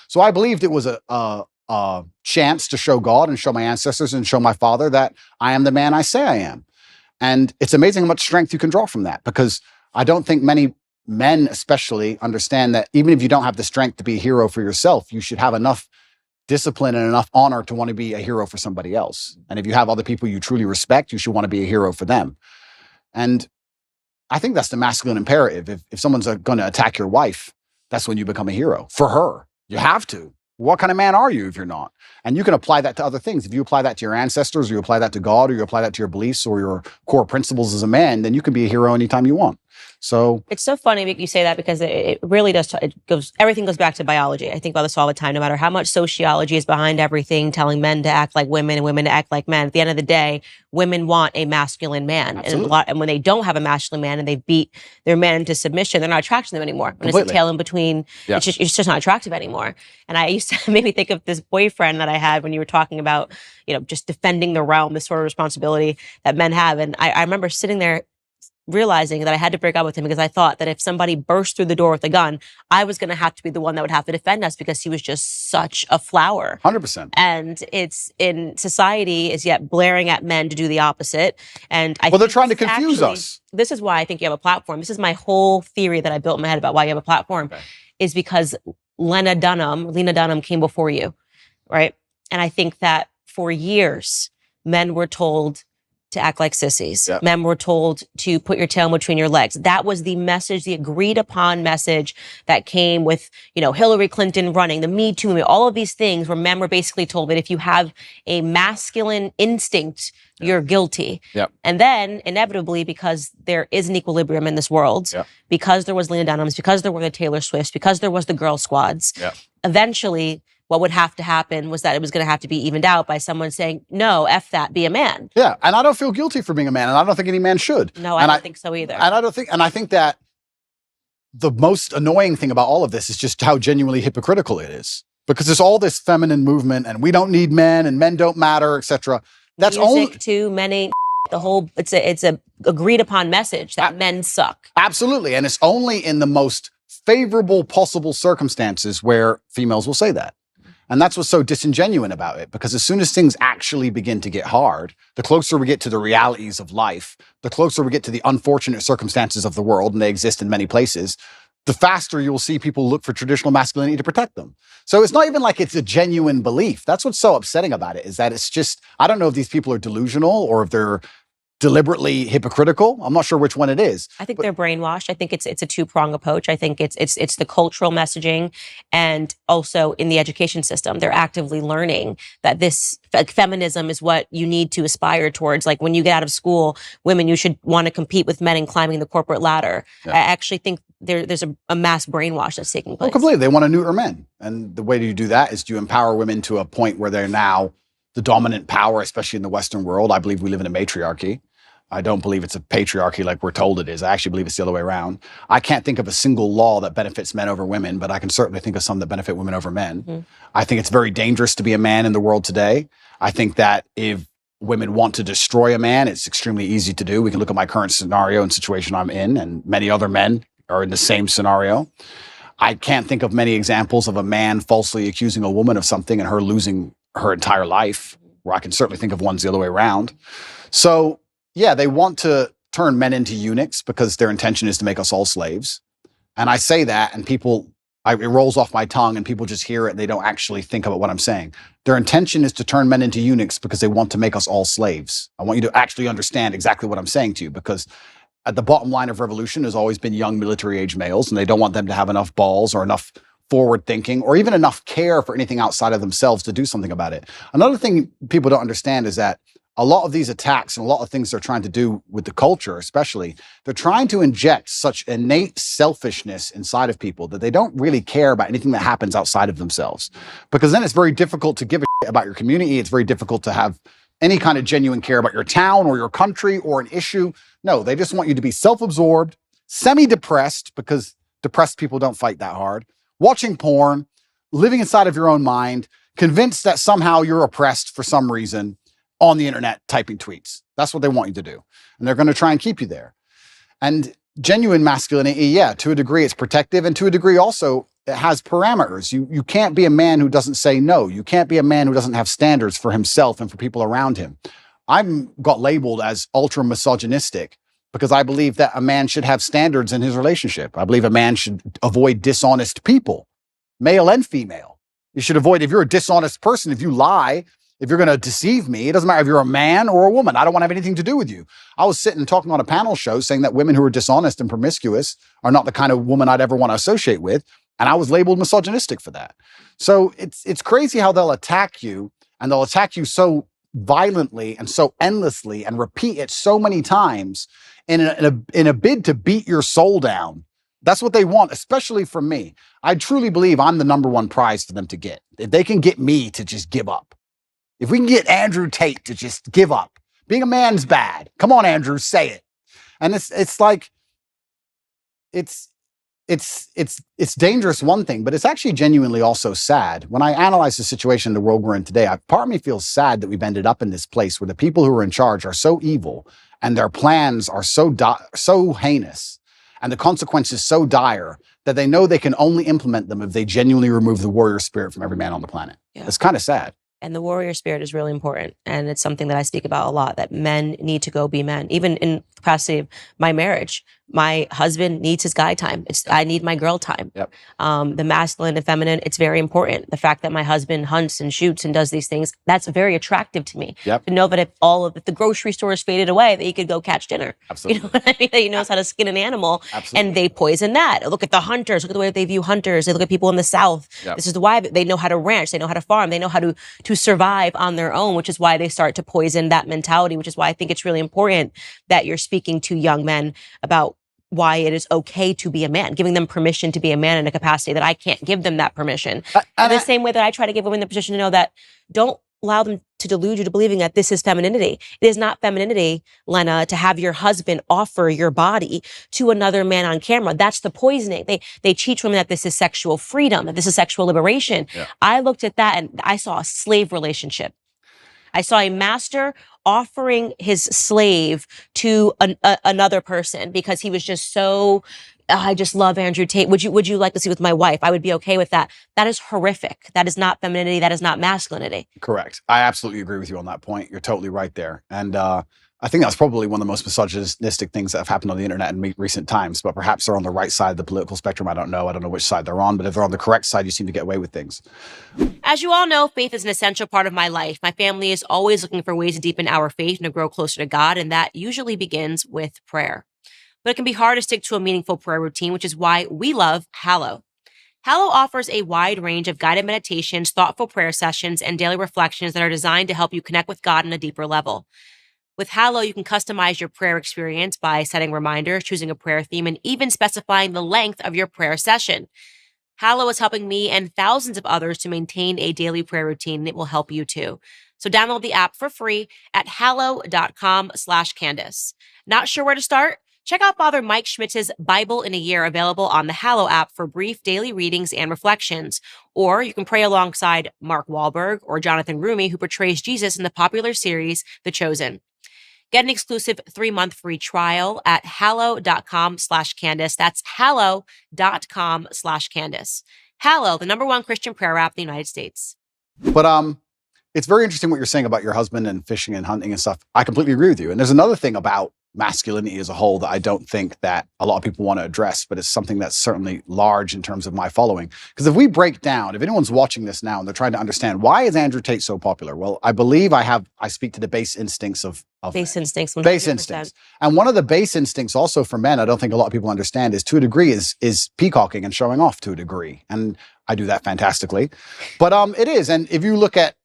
So I believed it was a chance to show God and show my ancestors and show my father that I am the man I say I am. And it's amazing how much strength you can draw from that, because I don't think many men especially understand that even if you don't have the strength to be a hero for yourself, you should have enough discipline and enough honor to want to be a hero for somebody else. And if you have other people you truly respect, you should want to be a hero for them. And I think that's the masculine imperative. If someone's going to attack your wife, that's when you become a hero for her. You have to. What kind of man are you if you're not? And you can apply that to other things. If you apply that to your ancestors, or you apply that to God, or you apply that to your beliefs or your core principles as a man, then you can be a hero anytime you want. So
it's so funny that you say that, because it really does. Everything goes back to biology. I think about this all the time. No matter how much sociology is behind everything, telling men to act like women and women to act like men. At the end of the day, women want a masculine man, and when they don't have a masculine man and they beat their man into submission, they're not attracted to them anymore. When it's a tail in between, it's just not attractive anymore. And I used to made me think of this boyfriend that I had when you were talking about, just defending the realm, this sort of responsibility that men have. And I remember sitting there realizing that I had to break up with him, because I thought that if somebody burst through the door with a gun, I was going to have to be the one that would have to defend us, because he was just such a flower.
100%.
And it's in society is yet blaring at men to do the opposite. And
they're trying to confuse us.
This is why I think you have a platform. This is my whole theory that I built in my head about why you have a platform, is because Lena Dunham came before you, right? And I think that for years, men were told to act like sissies. Yep. Men were told to put your tail between your legs. That was the message, the agreed upon message that came with, Hillary Clinton running, the Me Too movement, all of these things where men were basically told that if you have a masculine instinct, you're guilty.
Yep.
And then inevitably, because there is an equilibrium in this world, because there was Lena Dunham's, because there were the Taylor Swifts, because there was the Girl Squads, eventually what would have to happen was that it was going to have to be evened out by someone saying, no, F that, be a man.
Yeah, and I don't feel guilty for being a man, and I don't think any man should.
No, I don't think so either.
And I think that the most annoying thing about all of this is just how genuinely hypocritical it is. Because there's all this feminine movement, and we don't need men, and men don't matter, etc. That's
Music too, men ain't the whole, it's a agreed upon message that men suck.
Absolutely, and it's only in the most favorable possible circumstances where females will say that. And that's what's so disingenuous about it, because as soon as things actually begin to get hard, the closer we get to the realities of life, the closer we get to the unfortunate circumstances of the world, and they exist in many places, the faster you'll see people look for traditional masculinity to protect them. So it's not even like it's a genuine belief. That's what's so upsetting about it, is that it's just, I don't know if these people are delusional or if they're deliberately hypocritical. I'm not sure which one it is.
I think they're brainwashed. I think it's a two-prong approach. I think it's the cultural messaging, and also in the education system, they're actively learning that this feminism is what you need to aspire towards. Like when you get out of school, women, you should want to compete with men in climbing the corporate ladder. Yeah. I actually think there's a mass brainwash that's taking place.
Oh, completely. They want to neuter men. And the way you do that is you empower women to a point where they're now the dominant power, especially in the Western world. I believe we live in a matriarchy. I don't believe it's a patriarchy like we're told it is. I actually believe it's the other way around. I can't think of a single law that benefits men over women, but I can certainly think of some that benefit women over men. Mm-hmm. I think it's very dangerous to be a man in the world today. I think that if women want to destroy a man, it's extremely easy to do. We can look at my current scenario and situation I'm in, and many other men are in the same scenario. I can't think of many examples of a man falsely accusing a woman of something and her losing her entire life, where I can certainly think of ones the other way around. So, yeah, they want to turn men into eunuchs because their intention is to make us all slaves. And I say that, and it rolls off my tongue, and people just hear it and they don't actually think about what I'm saying. Their intention is to turn men into eunuchs because they want to make us all slaves. I want you to actually understand exactly what I'm saying to you, because at the bottom line of revolution has always been young military-age males, and they don't want them to have enough balls or enough forward thinking or even enough care for anything outside of themselves to do something about it. Another thing people don't understand is that a lot of these attacks and a lot of things they're trying to do with the culture, especially, they're trying to inject such innate selfishness inside of people that they don't really care about anything that happens outside of themselves. Because then it's very difficult to give a shit about your community. It's very difficult to have any kind of genuine care about your town or your country or an issue. No, they just want you to be self-absorbed, semi-depressed, because depressed people don't fight that hard, watching porn, living inside of your own mind, convinced that somehow you're oppressed for some reason, on the internet typing tweets. That's what they want you to do. And they're going to try and keep you there. And genuine masculinity, yeah, to a degree it's protective, and to a degree also it has parameters. You can't be a man who doesn't say no. You can't be a man who doesn't have standards for himself and for people around him. I've got labeled as ultra misogynistic because I believe that a man should have standards in his relationship. I believe a man should avoid dishonest people, male and female. You should avoid, if you're a dishonest person, if you lie, if you're going to deceive me, it doesn't matter if you're a man or a woman. I don't want to have anything to do with you. I was sitting talking on a panel show saying that women who are dishonest and promiscuous are not the kind of woman I'd ever want to associate with. And I was labeled misogynistic for that. So it's crazy how they'll attack you, and they'll attack you so violently and so endlessly and repeat it so many times in a bid to beat your soul down. That's what they want, especially from me. I truly believe I'm the number one prize for them to get. If they can get me to just give up. If we can get Andrew Tate to just give up, being a man's bad. Come on, Andrew, say it. And it's like, it's dangerous, one thing, but it's actually genuinely also sad. When I analyze the situation in the world we're in today, part of me feels sad that we've ended up in this place where the people who are in charge are so evil and their plans are so heinous and the consequences so dire that they know they can only implement them if they genuinely remove the warrior spirit from every man on the planet. Yeah. It's kind of sad.
And the warrior spirit is really important. And it's something that I speak about a lot, that men need to go be men. Even in the capacity of my marriage, my husband needs his guy time. I need my girl time.
Yep.
The masculine and feminine, it's very important. The fact that my husband hunts and shoots and does these things, that's very attractive to me.
Yep.
To know that if the grocery store is faded away, that he could go catch dinner.
Absolutely.
You know what I mean? That he knows how to skin an animal.
Absolutely.
And they poison that. Look at the hunters. Look at the way they view hunters. They look at people in the South.
Yep.
This is why they know how to ranch. They know how to farm. They know how to survive on their own, which is why they start to poison that mentality, which is why I think it's really important that you're speaking to young men about why it is okay to be a man, giving them permission to be a man in a capacity that I can't give them that permission. In the same way that I try to give women the permission to know that don't allow them to delude you to believing that this is femininity. It is not femininity, Lena, to have your husband offer your body to another man on camera. That's the poisoning. They teach women that this is sexual freedom, that this is sexual liberation.
Yeah.
I looked at that and I saw a slave relationship. I saw a master offering his slave to another person because he was just so, I just love Andrew Tate. Would you like to see with my wife? I would be okay with that. That is horrific. That is not femininity. That is not masculinity.
Correct. I absolutely agree with you on that point. You're totally right there. And I think that's probably one of the most misogynistic things that have happened on the internet in recent times, but perhaps they're on the right side of the political spectrum. I don't know. I don't know which side they're on, but if they're on the correct side, you seem to get away with things.
As you all know, faith is an essential part of my life. My family is always looking for ways to deepen our faith and to grow closer to God, and that usually begins with prayer. But it can be hard to stick to a meaningful prayer routine, which is why we love Hallow. Hallow offers a wide range of guided meditations, thoughtful prayer sessions, and daily reflections that are designed to help you connect with God on a deeper level. With Hallow, you can customize your prayer experience by setting reminders, choosing a prayer theme, and even specifying the length of your prayer session. Hallow is helping me and thousands of others to maintain a daily prayer routine that will help you too. So download the app for free at hallow.com/Candace. Not sure where to start? Check out Father Mike Schmitz's Bible in a Year, available on the Hallow app for brief daily readings and reflections. Or you can pray alongside Mark Wahlberg or Jonathan Rumi, who portrays Jesus in the popular series The Chosen. Get an exclusive 3-month free trial at hallow.com/Candace. That's hallow.com/Candace. Hallow, the #1 Christian prayer app in the United States.
But it's very interesting what you're saying about your husband and fishing and hunting and stuff. I completely agree with you. And there's another thing about masculinity as a whole that I don't think that a lot of people want to address, but it's something that's certainly large in terms of my following. Because if we break down, if anyone's watching this now and they're trying to understand, why is Andrew Tate so popular? Well, I believe I speak to the base instincts of
Base
men.
instincts. 100%.
Base instincts. And one of the base instincts also for men, I don't think a lot of people understand, is to a degree is peacocking and showing off to a degree. And I do that fantastically. But it is. And if you look at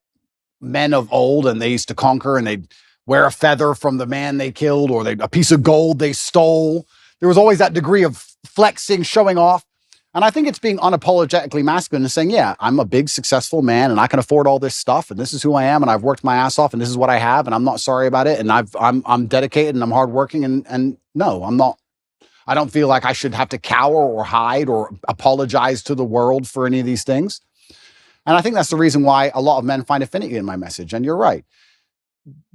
men of old, and they used to conquer, and they'd wear a feather from the man they killed, or a piece of gold they stole. There was always that degree of flexing, showing off. And I think it's being unapologetically masculine and saying, yeah, I'm a big, successful man, and I can afford all this stuff, and this is who I am, and I've worked my ass off, and this is what I have, and I'm not sorry about it, and I'm dedicated, and I'm hardworking, and no, I'm not. I don't feel like I should have to cower or hide or apologize to the world for any of these things. And I think that's the reason why a lot of men find affinity in my message. And you're right.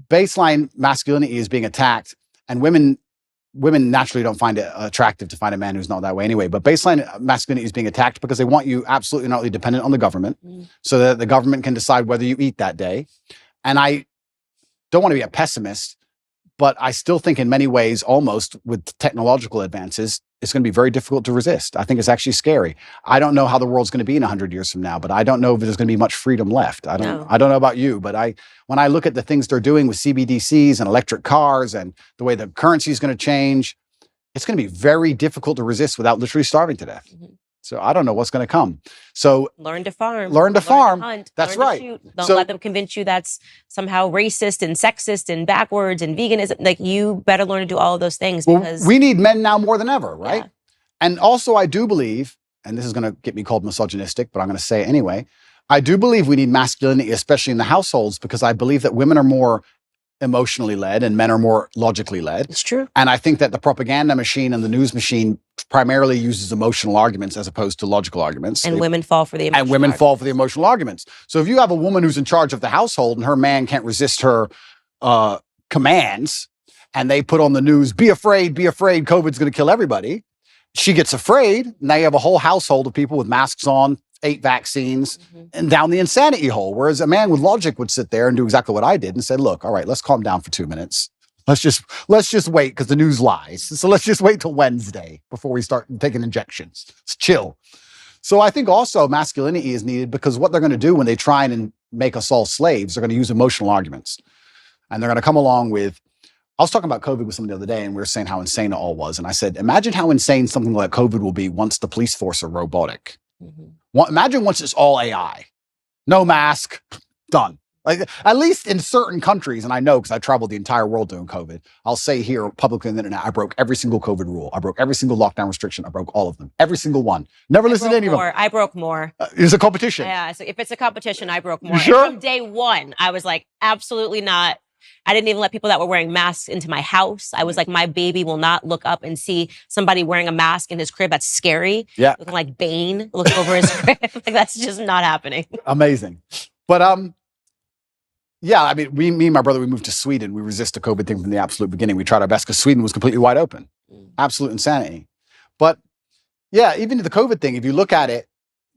Baseline masculinity is being attacked, and women naturally don't find it attractive to find a man who's not that way anyway. But baseline masculinity is being attacked because they want you absolutely not dependent on the government, so that the government can decide whether you eat that day. And I don't want to be a pessimist, but I still think in many ways, almost with technological advances, it's going to be very difficult to resist. I think it's actually scary. I don't know how the world's going to be in 100 years from now, but I don't know if there's going to be much freedom left. I don't know about you, but when I look at the things they're doing with CBDCs and electric cars and the way the currency is going to change, it's going to be very difficult to resist without literally starving to death. Mm-hmm. So I don't know what's going to come. So
learn to farm.
Learn to farm.
Hunt,
that's
learn
right.
To shoot. Don't let them convince you that's somehow racist and sexist and backwards and veganism. Like, you better learn to do all of those things, because
we need men now more than ever, right?
Yeah.
And also I do believe, and this is going to get me called misogynistic, but I'm going to say it anyway, I do believe we need masculinity, especially in the households, because I believe that women are more emotionally led and men are more logically led.
It's true.
And I think that the propaganda machine and the news machine primarily uses emotional arguments as opposed to logical arguments.
And women fall for the emotional
And women fall for the emotional arguments. So if you have a woman who's in charge of the household and her man can't resist her commands, and they put on the news, be afraid, COVID's going to kill everybody. She gets afraid. Now you have a whole household of people with masks on, 8 vaccines, and down the insanity hole. Whereas a man with logic would sit there and do exactly what I did and say, look, all right, let's calm down for 2 minutes. Let's just wait, because the news lies. So let's just wait till Wednesday before we start taking injections. Let's chill. So I think also masculinity is needed, because what they're going to do when they try and make us all slaves, they're going to use emotional arguments. And they're going to come along with, I was talking about COVID with someone the other day, and we were saying how insane it all was. And I said, imagine how insane something like COVID will be once the police force are robotic. Imagine once it's all AI. No mask, done. Like, at least in certain countries, and I know because I traveled the entire world during COVID, I'll say here publicly on the internet, I broke every single COVID rule. I broke every single lockdown restriction. I broke all of them. Every single one. Never listened to any of them.
I broke more.
It's a competition.
Yeah, so if it's a competition, I broke more.
You sure?
And from day one, I was like, absolutely not. I didn't even let people that were wearing masks into my house. I was like, my baby will not look up and see somebody wearing a mask in his crib. That's scary.
Yeah.
Looking like Bane looking over his crib. Like, that's just not happening.
Amazing. But yeah, I mean, me and my brother, we moved to Sweden. We resist the COVID thing from the absolute beginning. We tried our best because Sweden was completely wide open. Absolute insanity. But yeah, even to the COVID thing, if you look at it,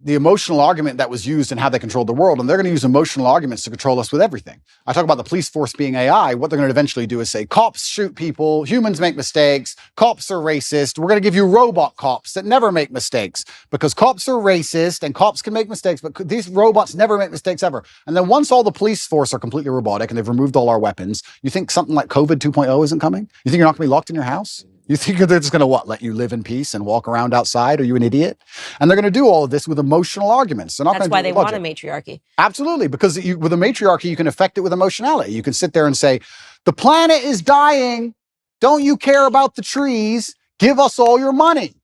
the emotional argument that was used and how they controlled the world, and they're going to use emotional arguments to control us with everything. I talk about the police force being AI. What they're going to eventually do is say, cops shoot people, humans make mistakes, cops are racist. We're going to give you robot cops that never make mistakes because cops are racist and cops can make mistakes, but these robots never make mistakes ever. And then once all the police force are completely robotic and they've removed all our weapons, you think something like COVID 2.0 isn't coming? You think you're not going to be locked in your house? You think they're just going to let you live in peace and walk around outside? Are you an idiot? And they're going to do all of this with emotional arguments. They're not
That's
going to
why
do it
they
with
want a
logic.
matriarchy.
Absolutely, because with a matriarchy, you can affect it with emotionality. You can sit there and say, the planet is dying. Don't you care about the trees? Give us all your money.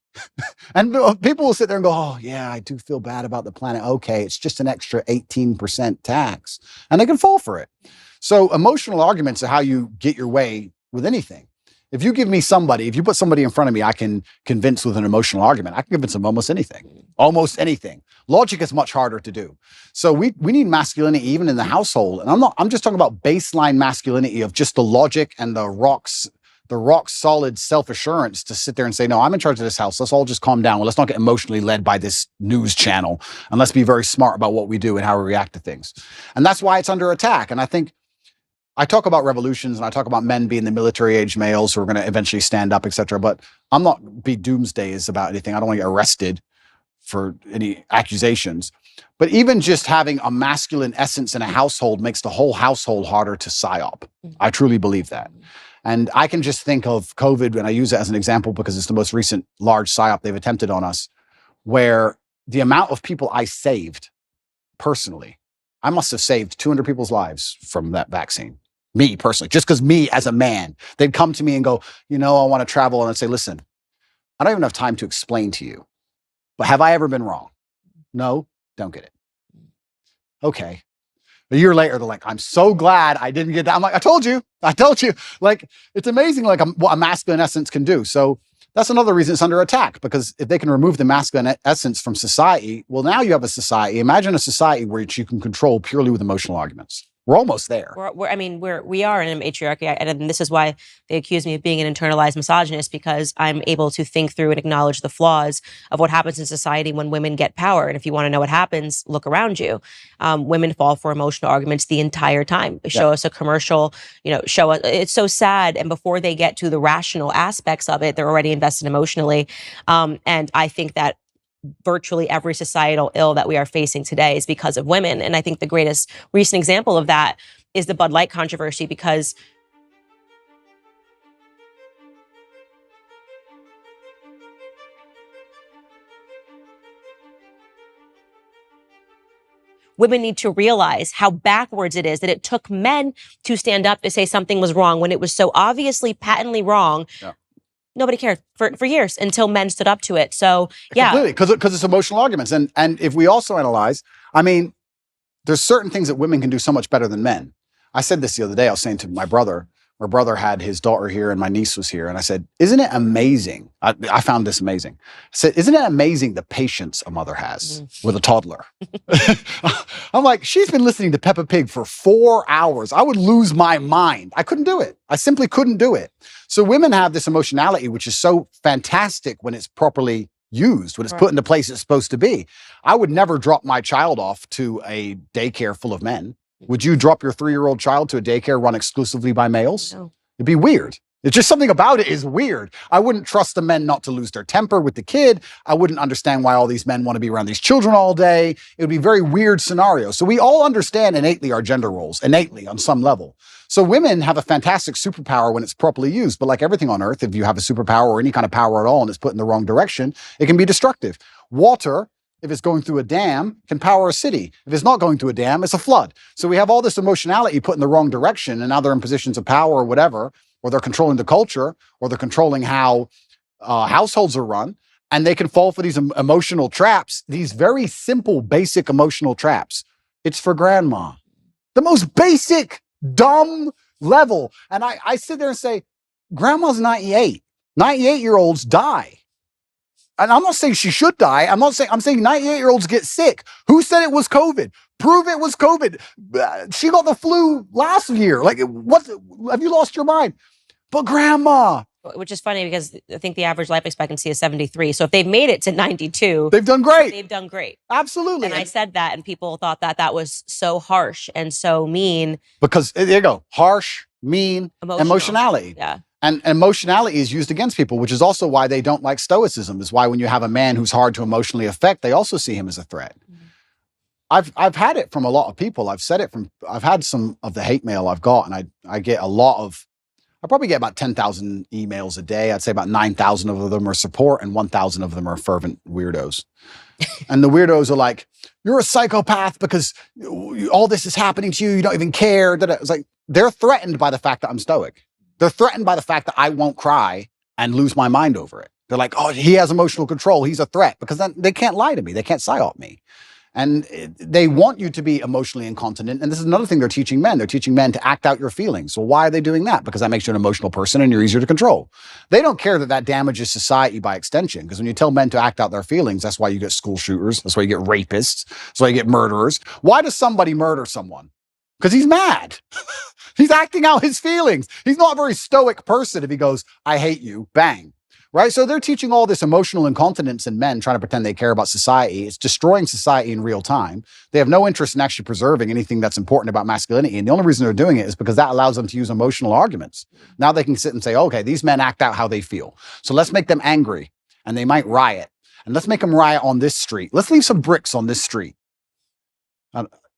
And people will sit there and go, oh, yeah, I do feel bad about the planet. Okay, it's just an extra 18% tax. And they can fall for it. So emotional arguments are how you get your way with anything. If you put somebody in front of me, I can convince with an emotional argument. I can convince them almost anything. Almost anything. Logic is much harder to do. So we need masculinity even in the household. And I'm just talking about baseline masculinity of just the logic and the rock solid self-assurance to sit there and say, no, I'm in charge of this house. Let's all just calm down. Well, let's not get emotionally led by this news channel. And let's be very smart about what we do and how we react to things. And that's why it's under attack. And I think I talk about revolutions and I talk about men being the military age males who are going to eventually stand up, etc. But I'm not be doomsdays about anything. I don't want to get arrested for any accusations. But even just having a masculine essence in a household makes the whole household harder to psyop. I truly believe that. And I can just think of COVID, and I use it as an example because it's the most recent large psyop they've attempted on us, where the amount of people I saved personally, I must have saved 200 people's lives from that vaccine. Me personally, just because me as a man, they'd come to me and go, I want to travel. And I'd say, listen, I don't even have time to explain to you, but have I ever been wrong? No, don't get it. Okay. A year later, they're like, I'm so glad I didn't get that. I'm like, I told you. Like, it's amazing what a masculine essence can do. So that's another reason it's under attack, because if they can remove the masculine essence from society, well, now you have a society. Imagine a society where you can control purely with emotional arguments. We're almost there.
We are in a matriarchy, and this is why they accuse me of being an internalized misogynist, because I'm able to think through and acknowledge the flaws of what happens in society when women get power. And if you want to know what happens, look around you. Women fall for emotional arguments the entire time. Show us a commercial, show us. It's so sad. And before they get to the rational aspects of it, they're already invested emotionally. And I think that virtually every societal ill that we are facing today is because of women. And I think the greatest recent example of that is the Bud Light controversy, because women need to realize how backwards it is that it took men to stand up to say something was wrong when it was so obviously patently wrong. Yeah. Nobody cared for years until men stood up to it. So, yeah.
Completely, because it's emotional arguments. And if we also analyze, there's certain things that women can do so much better than men. I said this the other day. I was saying to my brother had his daughter here and my niece was here. And I said, isn't it amazing? I found this amazing. I said, isn't it amazing the patience a mother has with a toddler? I'm like, she's been listening to Peppa Pig for 4 hours. I would lose my mind. I couldn't do it. I simply couldn't do it. So women have this emotionality, which is so fantastic when it's properly used, when it's put into place it's supposed to be. I would never drop my child off to a daycare full of men. Would you drop your 3-year-old child to a daycare run exclusively by males? No. It'd be weird. It's just something about it is weird. I wouldn't trust the men not to lose their temper with the kid. I wouldn't understand why all these men want to be around these children all day. It would be a very weird scenario. So we all understand innately our gender roles, innately on some level. So women have a fantastic superpower when it's properly used. But like everything on earth, if you have a superpower or any kind of power at all and it's put in the wrong direction, it can be destructive. Water if it's going through a dam, can power a city. If it's not going through a dam, it's a flood. So we have all this emotionality put in the wrong direction, and now they're in positions of power or whatever, or they're controlling the culture, or they're controlling how households are run, and they can fall for these emotional traps, these very simple, basic emotional traps. It's for grandma. The most basic, dumb level. And I sit there and say, grandma's 98. 98-year-olds die. And I'm not saying she should die. I'm saying 98-year-olds get sick. Who said it was COVID? Prove it was COVID. She got the flu last year. Like, what? Have you lost your mind? But grandma.
Which is funny because I think the average life expectancy is 73. So if they've made it to 92,
they've done great.
They've done great.
Absolutely.
And I said that, and people thought that that was so harsh and so mean.
Because there you go. Harsh, mean, emotionality.
Yeah.
And emotionality is used against people, which is also why they don't like stoicism, is why when you have a man who's hard to emotionally affect, they also see him as a threat. Mm-hmm. I've had it from a lot of people. I've had some of the hate mail I've got, and I get a lot of, I probably get about 10,000 emails a day. I'd say about 9,000 of them are support and 1,000 of them are fervent weirdos. And the weirdos are like, you're a psychopath because all this is happening to you. You don't even care. It's like, they're threatened by the fact that I'm stoic. They're threatened by the fact that I won't cry and lose my mind over it. They're like, oh, he has emotional control. He's a threat, because then they can't lie to me. They can't psyop me. And they want you to be emotionally incontinent. And this is another thing they're teaching men. They're teaching men to act out your feelings. Well, why are they doing that? Because that makes you an emotional person and you're easier to control. They don't care that that damages society by extension. Because when you tell men to act out their feelings, that's why you get school shooters. That's why you get rapists. That's why you get murderers. Why does somebody murder someone? Because he's mad. He's acting out his feelings. He's not a very stoic person if he goes, I hate you, bang. Right? So they're teaching all this emotional incontinence in men, trying to pretend they care about society. It's destroying society in real time. They have no interest in actually preserving anything that's important about masculinity. And the only reason they're doing it is because that allows them to use emotional arguments. Now they can sit and say, okay, these men act out how they feel. So let's make them angry, and they might riot. And let's make them riot on this street. Let's leave some bricks on this street.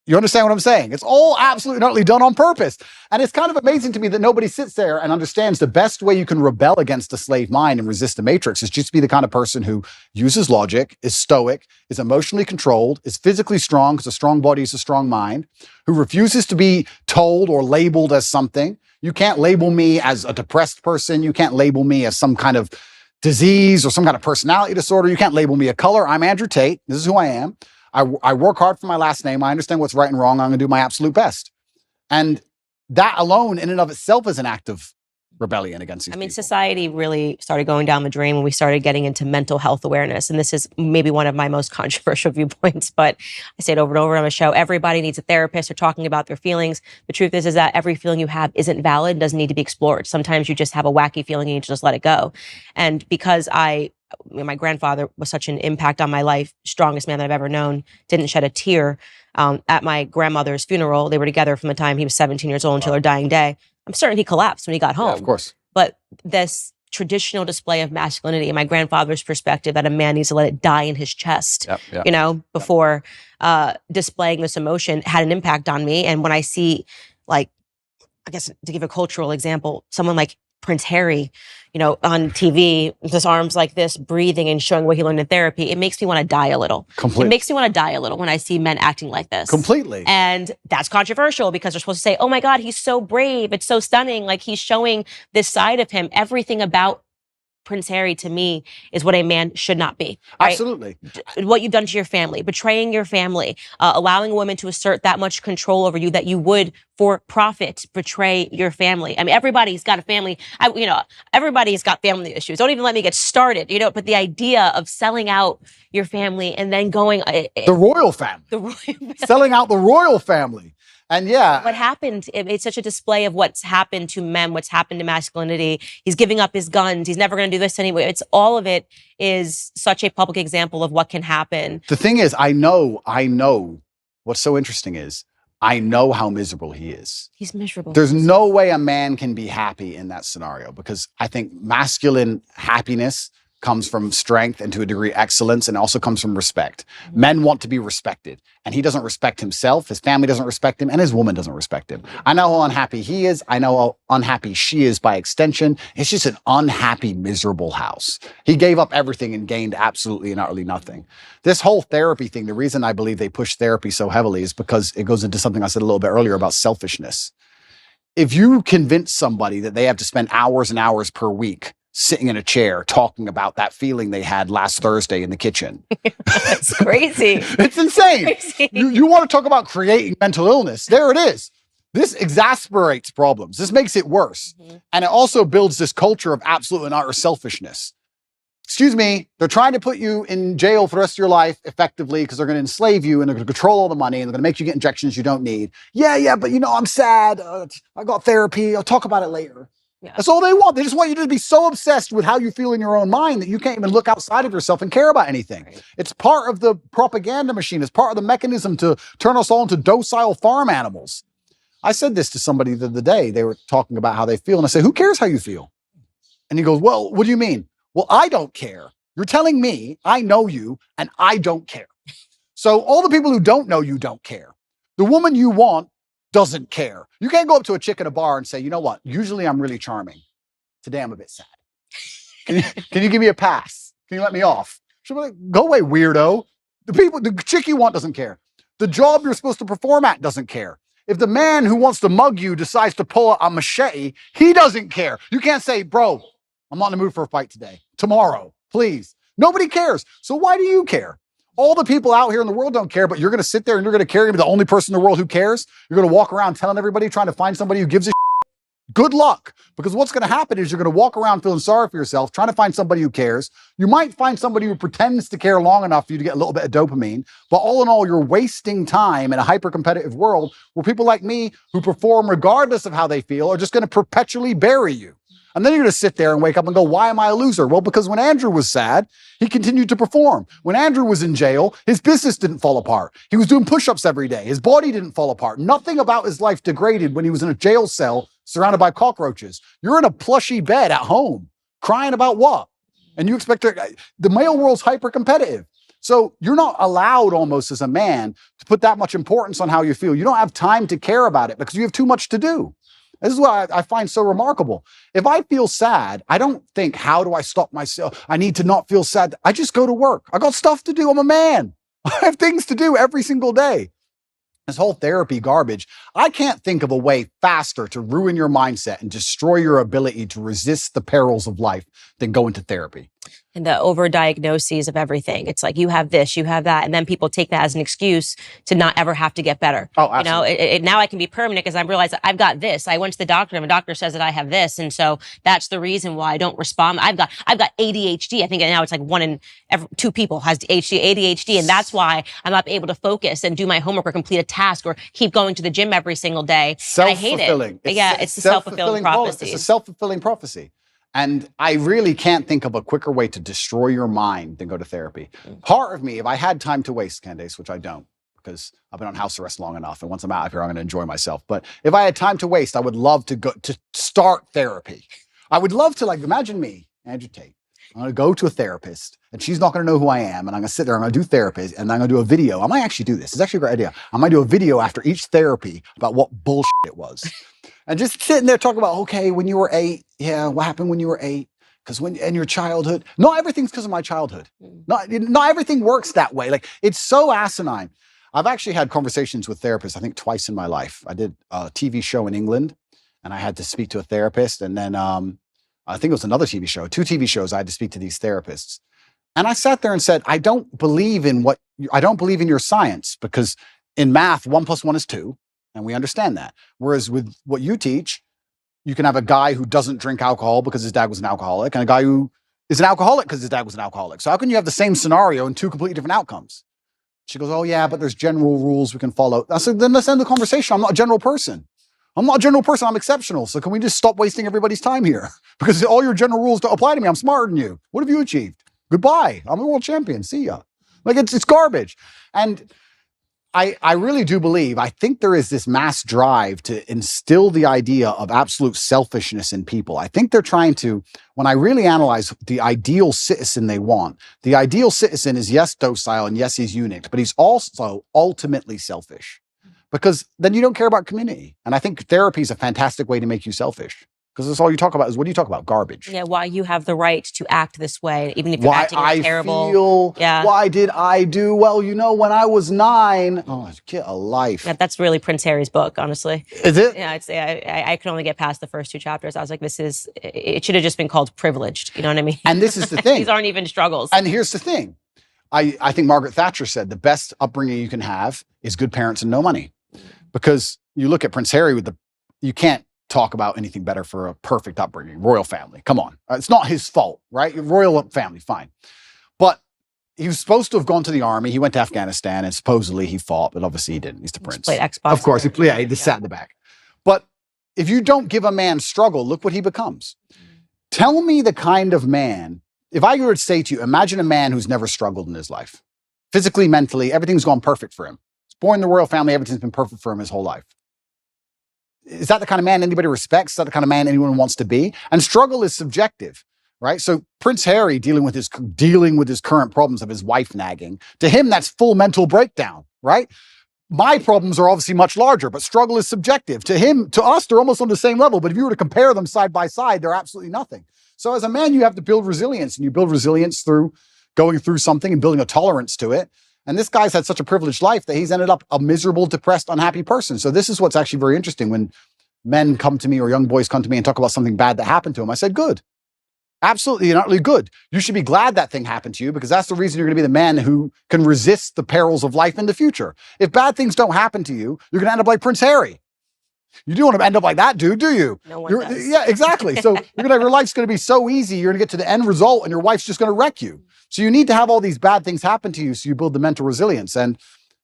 You understand what I'm saying? It's all absolutely and utterly done on purpose. And it's kind of amazing to me that nobody sits there and understands the best way you can rebel against the slave mind and resist the matrix is just to be the kind of person who uses logic, is stoic, is emotionally controlled, is physically strong, because a strong body is a strong mind, who refuses to be told or labeled as something. You can't label me as a depressed person. You can't label me as some kind of disease or some kind of personality disorder. You can't label me a color. I'm Andrew Tate. This is who I am. I work hard for my last name. I understand what's right and wrong. I'm going to do my absolute best. And that alone in and of itself is an act of rebellion against these people.
Society really started going down the drain when we started getting into mental health awareness. And this is maybe one of my most controversial viewpoints, but I say it over and over on the show. Everybody needs a therapist or talking about their feelings. The truth is that every feeling you have isn't valid, doesn't need to be explored. Sometimes you just have a wacky feeling and you need to just let it go. And because my grandfather was such an impact on my life, strongest man that I've ever known, didn't shed a tear at my grandmother's funeral. They were together from the time he was 17 years old until her dying day. I'm certain he collapsed when he got home.
Yeah, of course.
But this traditional display of masculinity, in my grandfather's perspective, that a man needs to let it die in his chest, before displaying this emotion, had an impact on me. And when I see, like, I guess to give a cultural example, someone like Prince Harry, on TV, with his arms like this, breathing and showing what he learned in therapy, it makes me want to die a little.
Completely.
It makes me want to die a little when I see men acting like this.
Completely.
And that's controversial because they're supposed to say, oh my God, he's so brave. It's so stunning. Like, he's showing this side of him. Everything about Prince Harry, to me, is what a man should not be. Right?
Absolutely.
What you've done to your family, betraying your family, allowing a woman to assert that much control over you that you would, for profit, betray your family. I mean, everybody's got a family. Everybody's got family issues. Don't even let me get started. But the idea of selling out your family and then going
the royal family, selling out the royal family. And
what happened, it's such a display of what's happened to men, what's happened to masculinity. He's giving up his guns. He's never going to do this anyway. It's all of it is such a public example of what can happen.
The thing is, I know what's so interesting is I know how miserable he is.
He's miserable.
There's no way a man can be happy in that scenario, because I think masculine happiness comes from strength and to a degree excellence, and also comes from respect. Men want to be respected, and he doesn't respect himself, his family doesn't respect him, and his woman doesn't respect him. I know how unhappy he is, I know how unhappy she is by extension. It's just an unhappy, miserable house. He gave up everything and gained absolutely and utterly nothing. This whole therapy thing, the reason I believe they push therapy so heavily is because it goes into something I said a little bit earlier about selfishness. If you convince somebody that they have to spend hours and hours per week sitting in a chair talking about that feeling they had last Thursday in the kitchen.
It's crazy.
It's insane.
Crazy.
You want to talk about creating mental illness. There it is. This exasperates problems. This makes it worse. And it also builds this culture of absolute and utter selfishness. Excuse me, they're trying to put you in jail for the rest of your life effectively because they're going to enslave you and they're going to control all the money and they're going to make you get injections you don't need. Yeah, but I'm sad. I got therapy. I'll talk about it later. Yeah. That's all they want. They just want you to be so obsessed with how you feel in your own mind that you can't even look outside of yourself and care about anything. Right. It's part of the propaganda machine. It's part of the mechanism to turn us all into docile farm animals. I said this to somebody the other day. They were talking about how they feel. And I said, who cares how you feel? And he goes, well, what do you mean? Well, I don't care. You're telling me I know you and I don't care. So all the people who don't know you don't care. The woman you want doesn't care. You can't go up to a chick in a bar and say, you know what? Usually I'm really charming. Today I'm a bit sad. Can you give me a pass? Can you let me off? She'll be like, go away, weirdo. The chick you want doesn't care. The job you're supposed to perform at doesn't care. If the man who wants to mug you decides to pull a machete, he doesn't care. You can't say, bro, I'm not in the mood for a fight today. Tomorrow, please. Nobody cares. So why do you care? All the people out here in the world don't care, but you're going to sit there and you're going to carry the only person in the world who cares. You're going to walk around telling everybody, trying to find somebody who gives a shit. Good luck. Because what's going to happen is you're going to walk around feeling sorry for yourself, trying to find somebody who cares. You might find somebody who pretends to care long enough for you to get a little bit of dopamine. But all in all, you're wasting time in a hyper-competitive world where people like me who perform regardless of how they feel are just going to perpetually bury you. And then you're going to sit there and wake up and go, why am I a loser? Well, because when Andrew was sad, he continued to perform. When Andrew was in jail, his business didn't fall apart. He was doing push-ups every day. His body didn't fall apart. Nothing about his life degraded when he was in a jail cell surrounded by cockroaches. You're in a plushy bed at home, crying about what? And you expect the male world's hyper-competitive. So you're not allowed almost as a man to put that much importance on how you feel. You don't have time to care about it because you have too much to do. This is what I find so remarkable. If I feel sad, I don't think, how do I stop myself? I need to not feel sad. I just go to work. I got stuff to do. I'm a man. I have things to do every single day. This whole therapy garbage, I can't think of a way faster to ruin your mindset and destroy your ability to resist the perils of life than go into therapy.
And the overdiagnoses of everything. It's like, you have this, you have that. And then people take that as an excuse to not ever have to get better.
Oh, absolutely.
You know, now I can be permanent because I realize that I've got this. I went to the doctor and the doctor says that I have this. And so that's the reason why I don't respond. I've got ADHD. I think now it's like 1 in 2 people has ADHD. And that's why I'm not able to focus and do my homework or complete a task or keep going to the gym every single day. I hate it. It's the self-fulfilling prophecy.
It's a self-fulfilling prophecy. And I really can't think of a quicker way to destroy your mind than go to therapy. Part of me, if I had time to waste, Candace, which I don't, because I've been on house arrest long enough, and once I'm out of here, I'm going to enjoy myself. But if I had time to waste, I would love to go to start therapy. I would love to, like, imagine me, Andrew Tate. I'm going to go to a therapist, and she's not going to know who I am, and I'm going to sit there, I'm going to do therapy, and I'm going to do a video. I might actually do this. It's actually a great idea. I might do a video after each therapy about what bullshit it was. And just sitting there talking about, okay, when you were 8, yeah, what happened when you were 8? Because when in your childhood, not everything's because of my childhood. Not everything works that way. Like, it's so asinine. I've actually had conversations with therapists, I think twice in my life. I did a TV show in England, and I had to speak to a therapist. And then I think it was another TV show, 2 TV shows, I had to speak to these therapists. And I sat there and said, I don't believe in your science, because in math, 1 + 1 is 2. And we understand that. Whereas with what you teach, you can have a guy who doesn't drink alcohol because his dad was an alcoholic, and a guy who is an alcoholic because his dad was an alcoholic. So how can you have the same scenario and 2 completely different outcomes? She goes, oh yeah, but there's general rules we can follow. I said, then let's end the conversation. I'm not a general person. I'm I'm exceptional. So can we just stop wasting everybody's time here? Because all your general rules don't apply to me. I'm smarter than you. What have you achieved? Goodbye. I'm a world champion. See ya. Like, it's garbage. And I really do believe, I think there is this mass drive to instill the idea of absolute selfishness in people. I think they're trying to, when I really analyze the ideal citizen they want, the ideal citizen is yes, docile, and yes, he's eunuch, but he's also ultimately selfish, because then you don't care about community. And I think therapy is a fantastic way to make you selfish. Because that's all you talk about is, what do you talk about? Garbage.
Yeah, why you have the right to act this way, even if you're
Why
acting like
I
terrible.
feel,
Yeah.
why did I do? Well, you know, when I was 9, oh, get a life.
Yeah, that's really Prince Harry's book, honestly.
Is it?
Yeah, I could only get past the first 2 chapters. I was like, it should have just been called Privileged. You know what I mean?
And this is the thing.
These aren't even struggles.
And here's the thing. I think Margaret Thatcher said the best upbringing you can have is good parents and no money. Because you look at Prince Harry you can't talk about anything better for a perfect upbringing. Royal family, come on. It's not his fault, right? Royal family, fine. But he was supposed to have gone to the army. He went to Afghanistan and supposedly he fought, but obviously he didn't. He's the prince.
Played Xbox.
Of course, he just sat in the back. But if you don't give a man struggle, look what he becomes. Tell me the kind of man, if I were to say to you, imagine a man who's never struggled in his life. Physically, mentally, everything's gone perfect for him. He's born in the royal family, everything's been perfect for him his whole life. Is that the kind of man anybody respects? Is that the kind of man anyone wants to be? And struggle is subjective, right? So Prince Harry dealing with his current problems of his wife nagging, to him, that's full mental breakdown, right? My problems are obviously much larger, but struggle is subjective. To us, they're almost on the same level. But if you were to compare them side by side, they're absolutely nothing. So as a man, you have to build resilience, and you build resilience through going through something and building a tolerance to it. And this guy's had such a privileged life that he's ended up a miserable, depressed, unhappy person. So this is what's actually very interesting. When men come to me or young boys come to me and talk about something bad that happened to them, I said, good. Absolutely and utterly good. You should be glad that thing happened to you, because that's the reason you're going to be the man who can resist the perils of life in the future. If bad things don't happen to you, you're going to end up like Prince Harry. You do want to end up like that dude, do you?
No one does.
Yeah, exactly. So your life's going to be so easy. You're going to get to the end result and your wife's just going to wreck you. So you need to have all these bad things happen to you so you build the mental resilience. And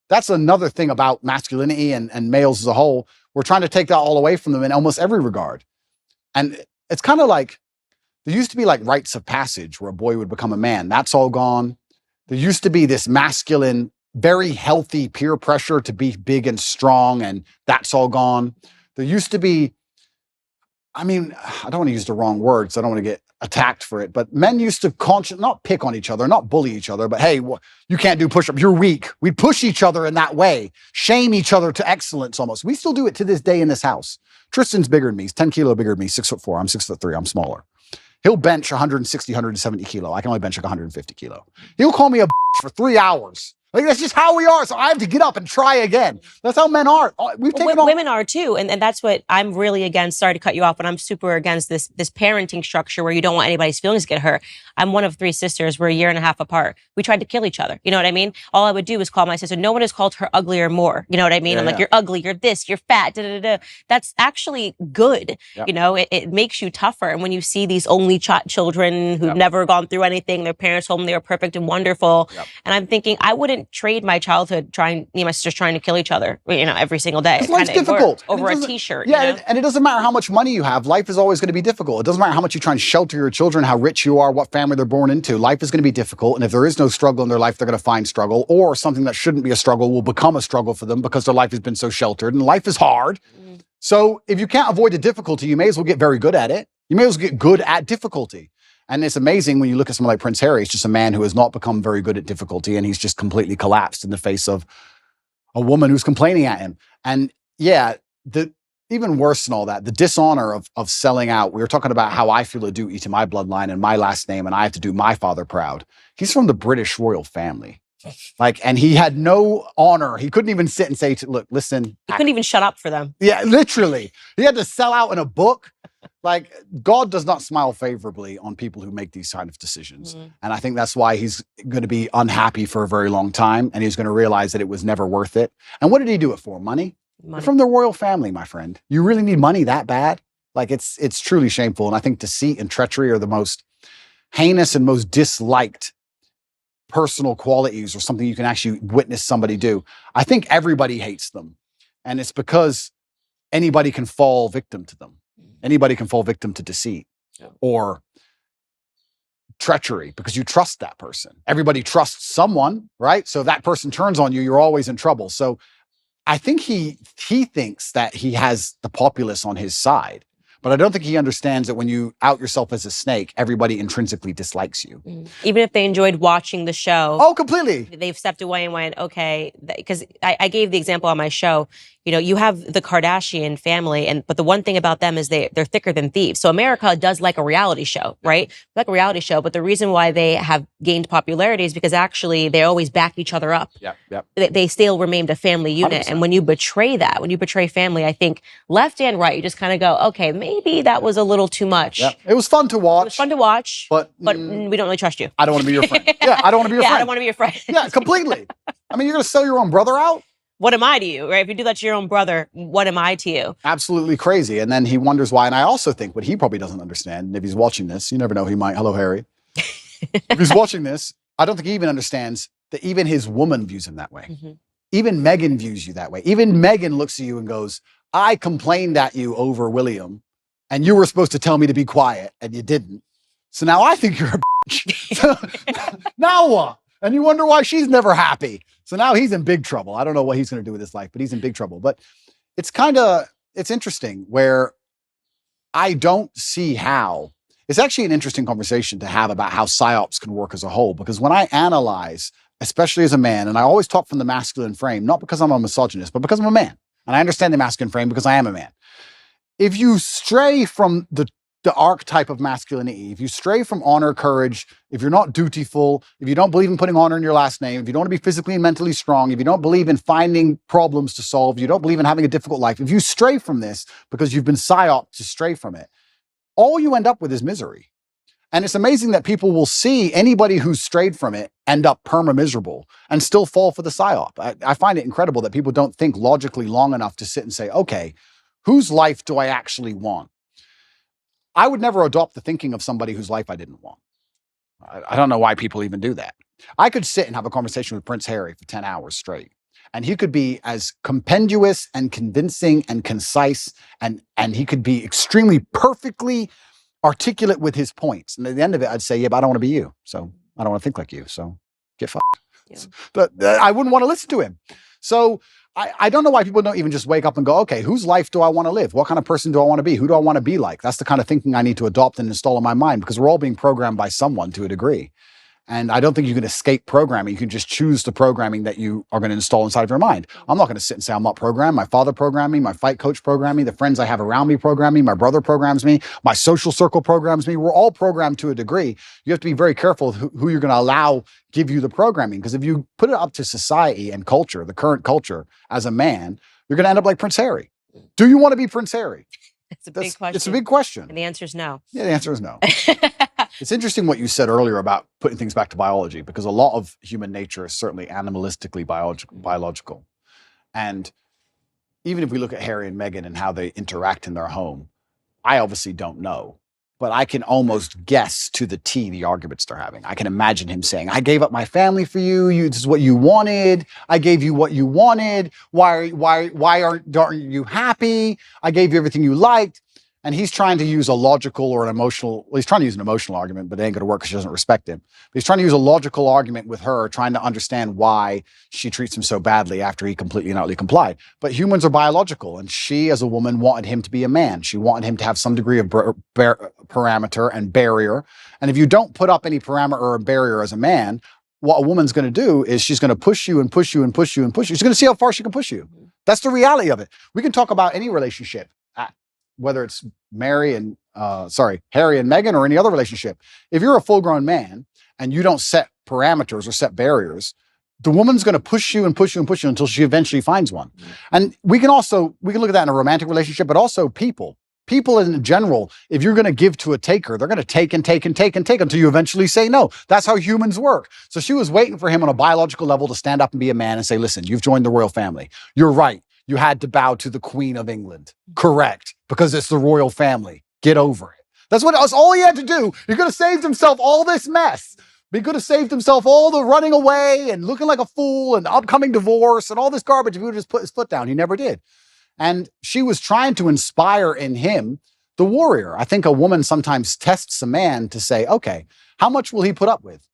that's another thing about masculinity and males as a whole. We're trying to take that all away from them in almost every regard. And it's kind of like, there used to be like rites of passage where a boy would become a man. That's all gone. There used to be this masculine, very healthy peer pressure to be big and strong, and that's all gone. There used to be, I don't want to use the wrong words. I don't want to get attacked for it, but men used to not pick on each other, not bully each other, but hey, you can't do push-ups, you're weak. We'd push each other in that way, shame each other to excellence almost. We still do it to this day in this house. Tristan's bigger than me. He's 10 kilo bigger than me, 6'4". I'm 6'3". I'm smaller. He'll bench 160, 170 kilo. I can only bench like 150 kilo. He'll call me a for 3 hours. Like, that's just how we are. So I have to get up and try again. That's how men are.
Women are too. And that's what I'm really against. Sorry to cut you off, but I'm super against this parenting structure where you don't want anybody's feelings to get hurt. I'm one of 3 sisters. We're a year and a half apart. We tried to kill each other. You know what I mean? All I would do is call my sister. No one has called her ugly or more. You know what I mean?
Yeah,
I'm like, you're ugly, you're this, you're fat, da, da, da, da. That's actually good. Yep. You know, it makes you tougher. And when you see these only children who've never gone through anything, their parents told them they were perfect and wonderful. Yep. And I'm thinking, I wouldn't trade my childhood me and my sisters trying to kill each other, you know, every single day.
Life's difficult.
Over a t-shirt.
Yeah,
you know?
and it doesn't matter how much money you have. Life is always going to be difficult. It doesn't matter how much you try and shelter your children, how rich you are, what family they're born into. Life is going to be difficult. And if there is no struggle in their life, they're going to find struggle, or something that shouldn't be a struggle will become a struggle for them because their life has been so sheltered. And life is hard. Mm. So if you can't avoid a difficulty, you may as well get very good at it. You may as well get good at difficulty. And it's amazing when you look at someone like Prince Harry. He's just a man who has not become very good at difficulty, and he's just completely collapsed in the face of a woman who's complaining at him. And yeah, even worse than all that, the dishonor of selling out. We were talking about how I feel a duty to my bloodline and my last name, and I have to do my father proud. He's from the British royal family. And he had no honor. He couldn't even sit and say, look, listen.
He couldn't even shut up for them.
Yeah, literally. He had to sell out in a book. God does not smile favorably on people who make these kind of decisions. Mm-hmm. And I think that's why he's going to be unhappy for a very long time. And he's going to realize that it was never worth it. And what did he do it for? Money? You're from the royal family, my friend. You really need money that bad? It's truly shameful. And I think deceit and treachery are the most heinous and most disliked personal qualities, or something you can actually witness somebody do. I think everybody hates them. And it's because anybody can fall victim to them. Anybody can fall victim to deceit or treachery because you trust that person. Everybody trusts someone, right? So if that person turns on you, you're always in trouble. So I think he thinks that he has the populace on his side, but I don't think he understands that when you out yourself as a snake, everybody intrinsically dislikes you.
Even if they enjoyed watching the show.
Oh, completely.
They've stepped away and went, okay, because I gave the example on my show. You know, you have the Kardashian family, but the one thing about them is they're thicker than thieves. So America does like a reality show, right? Like a reality show, but the reason why they have gained popularity is because actually they always back each other up.
Yep.
They still remained a family unit.
100%.
And when you betray that, when you betray family, I think left and right, you just kind of go, okay, maybe that was a little too much.
Yep. It was fun to watch.
It was fun to watch,
but
we don't really trust you.
I don't want to be your friend. Yeah, I don't want to be your friend.
I don't want to be your friend.
Yeah, completely. I mean, you're going to sell your own brother out?
What am I to you, right? If you do that to your own brother, what am I to you?
Absolutely crazy. And then he wonders why. And I also think what he probably doesn't understand, and if he's watching this, you never know, he might. Hello, Harry. If he's watching this, I don't think he even understands that even his woman views him that way.
Mm-hmm.
Even Megan views you that way. Even Megan looks at you and goes, I complained at you over William, and you were supposed to tell me to be quiet, and you didn't. So now I think you're a bitch. Now what? And you wonder why she's never happy. So now he's in big trouble. I don't know what he's going to do with his life, but he's in big trouble. But it's interesting where I don't see how. It's actually an interesting conversation to have about how psyops can work as a whole, because when I analyze, especially as a man, and I always talk from the masculine frame, not because I'm a misogynist, but because I'm a man. And I understand the masculine frame because I am a man. If you stray from the archetype of masculinity, if you stray from honor, courage, if you're not dutiful, if you don't believe in putting honor in your last name, if you don't want to be physically and mentally strong, if you don't believe in finding problems to solve, you don't believe in having a difficult life, if you stray from this because you've been psyoped to stray from it, all you end up with is misery. And it's amazing that people will see anybody who's strayed from it end up perma-miserable and still fall for the psyop. I find it incredible that people don't think logically long enough to sit and say, okay, whose life do I actually want? I would never adopt the thinking of somebody whose life I didn't want. I don't know why people even do that. I could sit and have a conversation with Prince Harry for 10 hours straight, and he could be as compendious and convincing and concise, and he could be extremely perfectly articulate with his points. And at the end of it, I'd say, yeah, but I don't want to be you. So I don't want to think like you. So get fucked. Yeah. But I wouldn't want to listen to him. So I don't know why people don't even just wake up and go, okay, whose life do I want to live? What kind of person do I want to be? Who do I want to be like? That's the kind of thinking I need to adopt and install in my mind, because we're all being programmed by someone to a degree. And I don't think you can escape programming. You can just choose the programming that you are going to install inside of your mind. I'm not going to sit and say I'm not programmed. My father programmed me. My fight coach programmed me. The friends I have around me program me. My brother programs me. My social circle programs me. We're all programmed to a degree. You have to be very careful who you're going to allow give you the programming. Because if you put it up to society and culture, the current culture, as a man, you're going to end up like Prince Harry. Do you want to be Prince Harry?
It's a big question.
It's a big question.
And the answer is no.
Yeah, the answer is no. It's interesting what you said earlier about putting things back to biology, because a lot of human nature is certainly animalistically biological. And even if we look at Harry and Meghan and how they interact in their home, I obviously don't know, but I can almost guess to the T the arguments they're having. I can imagine him saying, I gave up my family for you. This is what you wanted. I gave you what you wanted. Why aren't you happy? I gave you everything you liked. And he's trying to use a logical or an emotional, well, he's trying to use an emotional argument, but it ain't going to work because she doesn't respect him. But he's trying to use a logical argument with her, trying to understand why she treats him so badly after he completely and utterly complied. But humans are biological, and she, as a woman, wanted him to be a man. She wanted him to have some degree of parameter and barrier. And if you don't put up any parameter or barrier as a man, what a woman's going to do is she's going to push you and push you and push you and push you. She's going to see how far she can push you. That's the reality of it. We can talk about any relationship, whether it's Harry and Meghan or any other relationship. If you're a full-grown man and you don't set parameters or set barriers, the woman's going to push you and push you and push you until she eventually finds one. And we can look at that in a romantic relationship, but also people. People in general, if you're going to give to a taker, they're going to take and take and take and take until you eventually say no. That's how humans work. So she was waiting for him on a biological level to stand up and be a man and say, listen, you've joined the royal family. You're right. You had to bow to the Queen of England. Correct. Because it's the royal family. Get over it. That's all he had to do. He could have saved himself all this mess. He could have saved himself all the running away and looking like a fool and upcoming divorce and all this garbage if he would have just put his foot down. He never did. And she was trying to inspire in him the warrior. I think a woman sometimes tests a man to say, okay, how much will he put up with?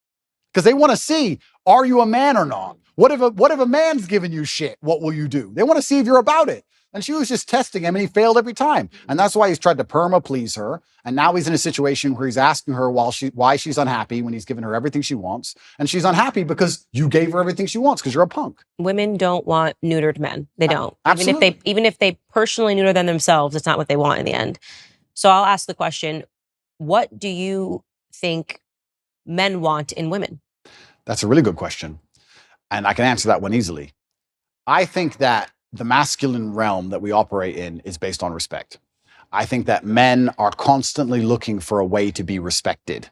Because they want to see, are you a man or not? What if a man's giving you shit? What will you do? They want to see if you're about it. And she was just testing him, and he failed every time. And that's why he's tried to perma please her. And now he's in a situation where he's asking her why she's unhappy when he's given her everything she wants. And she's unhappy because you gave her everything she wants because you're a punk.
Women don't want neutered men. They don't.
Absolutely.
Even if they personally neuter them themselves, it's not what they want in the end. So I'll ask the question, what do you think men want in women?
That's a really good question. And I can answer that one easily. I think that the masculine realm that we operate in is based on respect. I think that men are constantly looking for a way to be respected.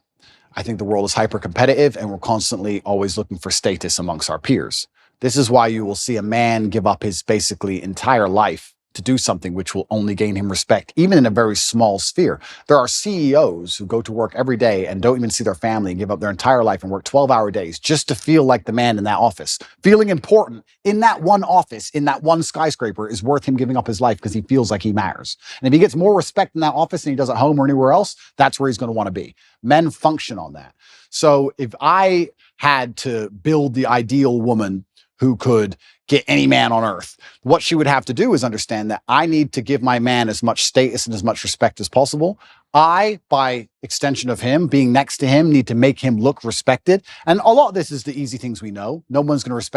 I think the world is hyper competitive and we're constantly always looking for status amongst our peers. This is why you will see a man give up his basically entire life to do something which will only gain him respect, even in a very small sphere. There are CEOs who go to work every day and don't even see their family and give up their entire life and work 12-hour days just to feel like the man in that office. Feeling important in that one office, in that one skyscraper, is worth him giving up his life because he feels like he matters. And if he gets more respect in that office than he does at home or anywhere else, that's where he's going to want to be. Men function on that. So if I had to build the ideal woman who could get any man on earth, what she would have to do is understand that I need to give my man as much status and as much respect as possible. I, by extension of him, being next to him, need to make him look respected. And a lot of this is the easy things we know. No one's going to respect